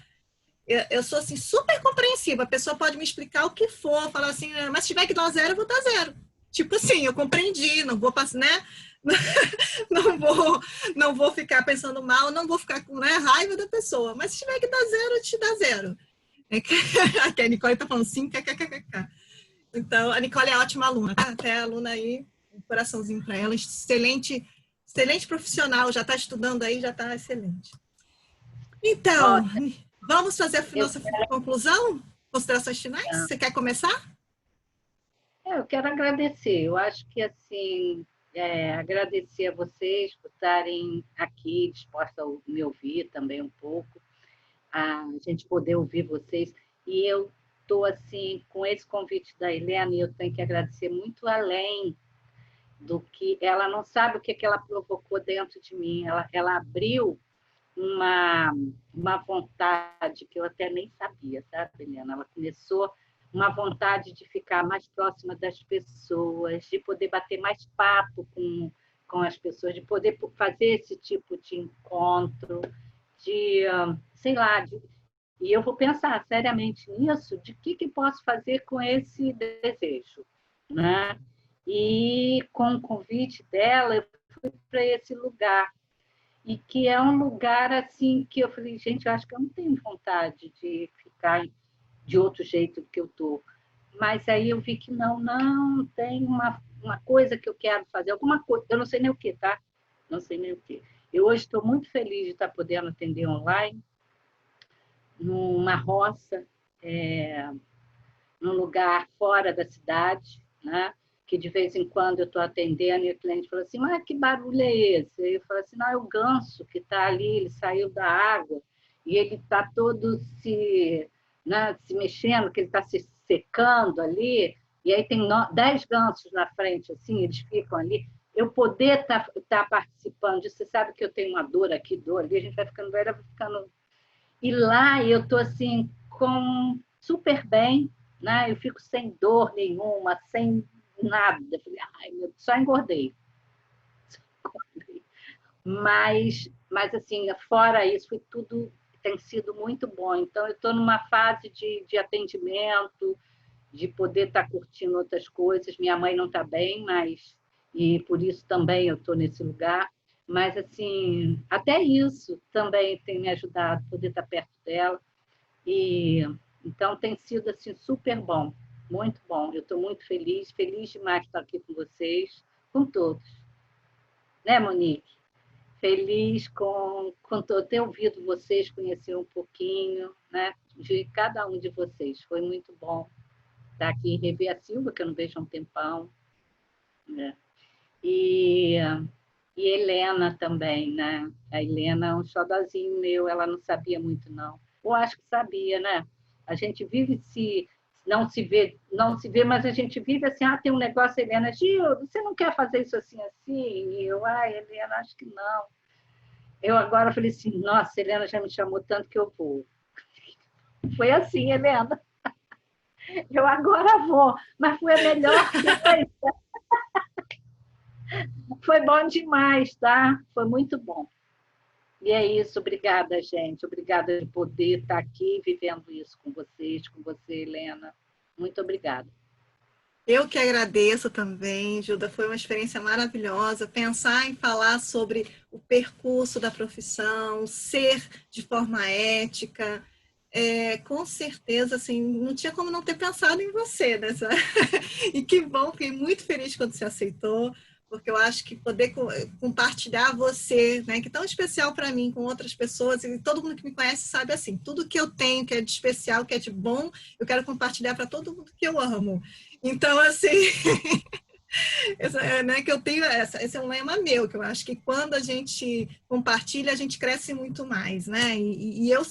Eu sou, assim, super compreensiva. A pessoa pode me explicar o que for, falar assim, mas se tiver que dar 0, eu vou dar 0. Tipo assim, eu compreendi, não vou passar, né? Não vou ficar pensando mal, não vou ficar com, né, raiva da pessoa. Mas se tiver que dar 0, eu te dá 0. Aqui a Nicole está falando sim, kkkk. Então, a Nicole é ótima aluna, tá? Até a aluna aí, um coraçãozinho para ela. Excelente, excelente profissional, já está estudando aí, já está excelente. Então, vamos fazer a nossa conclusão? Considerações finais? Você quer começar? Eu quero agradecer. Eu acho que, assim, agradecer a vocês por estarem aqui, dispostos a me ouvir também um pouco, a gente poder ouvir vocês. E eu estou, assim, com esse convite da Helena, e eu tenho que agradecer muito além do que... Ela não sabe o que ela provocou dentro de mim. Ela abriu uma vontade que eu até nem sabia, sabe, Helena? Ela começou uma vontade de ficar mais próxima das pessoas, de poder bater mais papo com as pessoas, de poder fazer esse tipo de encontro, de, sei lá, e eu vou pensar seriamente nisso, de que posso fazer com esse desejo, né? E com o convite dela, eu fui para esse lugar, e que é um lugar assim que eu falei, gente, eu acho que eu não tenho vontade de ficar de outro jeito do que eu estou. Mas aí eu vi que não, tem uma coisa que eu quero fazer, alguma coisa, eu não sei nem o que, tá? Não sei nem o que. Eu hoje estou muito feliz de estar podendo atender online, numa roça, num lugar fora da cidade, né? Que de vez em quando eu estou atendendo e o cliente fala assim, mas que barulho é esse? Eu falo assim, não, é o ganso que está ali, ele saiu da água e ele está todo se mexendo, que ele está se secando ali, e aí tem 10 gansos na frente, assim, eles ficam ali. Eu poder tá participando disso, você sabe que eu tenho uma dor aqui, dor ali, a gente vai ficando velha, vai ficando... E lá eu estou assim, super bem, né? Eu fico sem dor nenhuma, sem nada. Eu falei, só engordei. Mas assim, fora isso, foi tudo, tem sido muito bom. Então, eu estou numa fase de atendimento, de poder estar curtindo outras coisas. Minha mãe não está bem, e por isso também eu estou nesse lugar. Mas, assim, até isso também tem me ajudado, poder estar perto dela. E então tem sido assim super bom, muito bom. Eu estou muito feliz demais de estar aqui com vocês, com todos, né, Monique? Feliz com ter ouvido vocês, conhecer um pouquinho, né, de cada um de vocês. Foi muito bom estar aqui, rever a Silva, que eu não vejo há um tempão, né? E Helena também, né? A Helena é um xodozinho meu, ela não sabia muito, não. Eu acho que sabia, né? A gente vive não se vê, mas a gente vive assim, tem um negócio, Helena, Gil, você não quer fazer isso assim? E eu, Helena, acho que não. Eu agora falei assim, nossa, Helena já me chamou tanto que eu vou. Foi assim, Helena. Eu agora vou, mas foi a melhor coisa. Foi bom demais, tá? Foi muito bom. E é isso, obrigada, gente. Obrigada de poder estar aqui vivendo isso com vocês, com você, Helena. Muito obrigada. Eu que agradeço também, Gilda. Foi uma experiência maravilhosa. Pensar em falar sobre o percurso da profissão, ser de forma ética. Com certeza, assim, não tinha como não ter pensado em você, né? E que bom, fiquei muito feliz quando você aceitou, porque eu acho que poder compartilhar você, né, que é tão especial para mim, com outras pessoas, e todo mundo que me conhece sabe assim, tudo que eu tenho, que é de especial, que é de bom, eu quero compartilhar para todo mundo que eu amo. Então, assim, que eu tenho esse é um lema meu, que eu acho que quando a gente compartilha, a gente cresce muito mais, né? E eu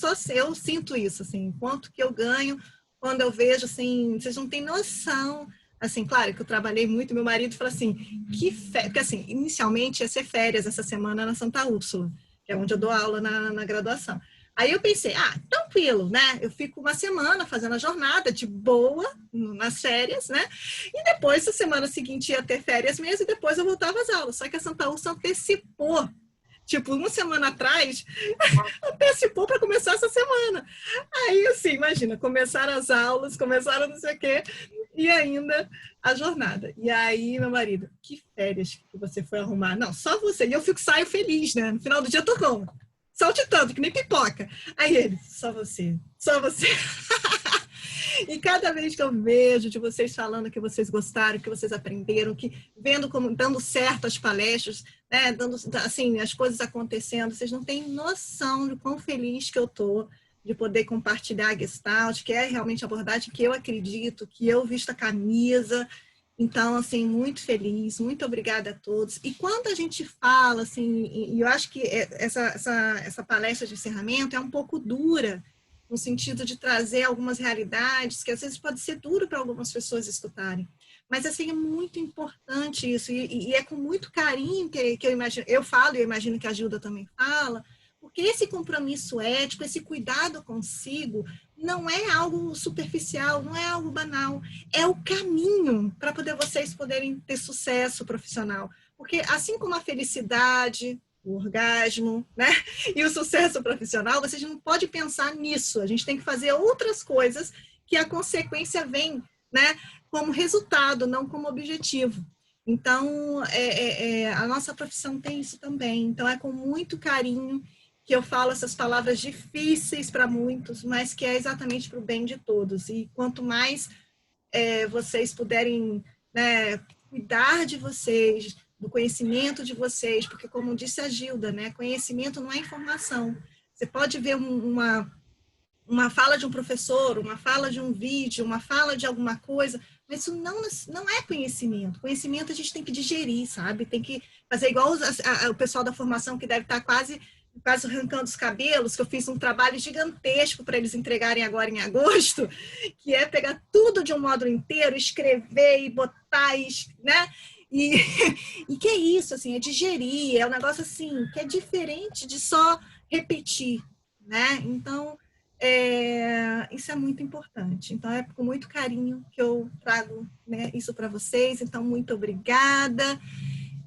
sinto isso, assim, quanto que eu ganho quando eu vejo, assim, vocês não têm noção Assim, claro que eu trabalhei muito, meu marido falou assim, porque assim, inicialmente ia ser férias essa semana na Santa Úrsula, que é onde eu dou aula na graduação. Aí eu pensei, tranquilo, né? Eu fico uma semana fazendo a jornada de boa nas férias, né? E depois, a semana seguinte, ia ter férias mesmo, e depois eu voltava às aulas. Só que a Santa Úrsula antecipou. Tipo, uma semana atrás, antecipou para começar essa semana. Aí, assim, imagina, começaram as aulas, começaram não sei o quê, e ainda a jornada. E aí, meu marido, que férias que você foi arrumar? Não, só você. E eu saio feliz, né? No final do dia eu tô como? Saltitando, que nem pipoca. Aí ele, só você, só você. E cada vez que eu vejo de vocês falando que vocês gostaram, que vocês aprenderam, que vendo como dando certo as palestras, né, dando assim as coisas acontecendo, vocês não têm noção de quão feliz que eu tô de poder compartilhar a Gestalt, que é realmente a abordagem que eu acredito, que eu visto a camisa. Então, assim, muito feliz, muito obrigada a todos. E quando a gente fala, assim, e eu acho que essa palestra de encerramento é um pouco dura, no sentido de trazer algumas realidades que às vezes pode ser duro para algumas pessoas escutarem. Mas, assim, é muito importante isso, e é com muito carinho que eu imagino, eu falo, e eu imagino que a Gilda também fala, porque esse compromisso ético, esse cuidado consigo, não é algo superficial, não é algo banal, é o caminho para vocês poderem ter sucesso profissional. Porque assim como a felicidade, o orgasmo, né, e o sucesso profissional, vocês não podem pensar nisso. A gente tem que fazer outras coisas que a consequência vem, né, como resultado, não como objetivo. Então, a nossa profissão tem isso também. Então, é com muito carinho que eu falo essas palavras difíceis para muitos, mas que é exatamente para o bem de todos. E quanto mais vocês puderem, né, cuidar de vocês, do conhecimento de vocês, porque como disse a Gilda, né, conhecimento não é informação. Você pode ver uma fala de um professor, uma fala de um vídeo, uma fala de alguma coisa, mas isso não é conhecimento. Conhecimento a gente tem que digerir, sabe? Tem que fazer igual o pessoal da formação que deve estar quase arrancando os cabelos, que eu fiz um trabalho gigantesco para eles entregarem agora em agosto, que é pegar tudo de um módulo inteiro, escrever e botar, né? E que é isso, assim, é digerir, é um negócio assim, que é diferente de só repetir, né? Então, isso é muito importante. Então, é com muito carinho que eu trago, né, isso para vocês. Então, muito obrigada.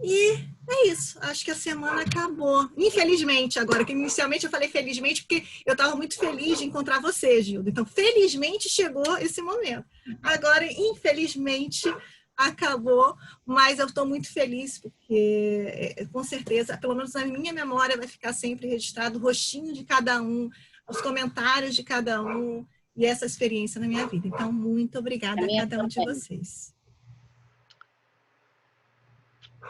E é isso. Acho que a semana acabou. Infelizmente, agora, que inicialmente eu falei felizmente, porque eu estava muito feliz de encontrar você, Gilda. Então, felizmente chegou esse momento. Agora, infelizmente, acabou, mas eu estou muito feliz, porque, com certeza, pelo menos na minha memória, vai ficar sempre registrado o rostinho de cada um, os comentários de cada um e essa experiência na minha vida. Então, muito obrigada a cada um de vocês.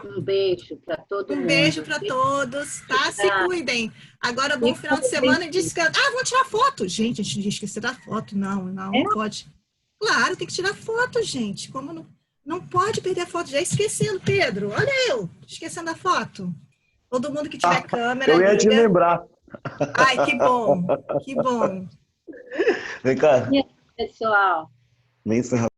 Um beijo para todo mundo. Um beijo para todos, tá? Se cuidem. Agora, bom final de semana e descanso. Vamos tirar foto. Gente, a gente tinha esquecido da foto. Não pode. Claro, tem que tirar foto, gente. Como não pode perder a foto. Já esquecendo, Pedro. Olha eu, esquecendo a foto. Todo mundo que tiver câmera. Eu ia te lembrar. Ai, que bom. Que bom. Vem cá. Pessoal. Vem encerrar.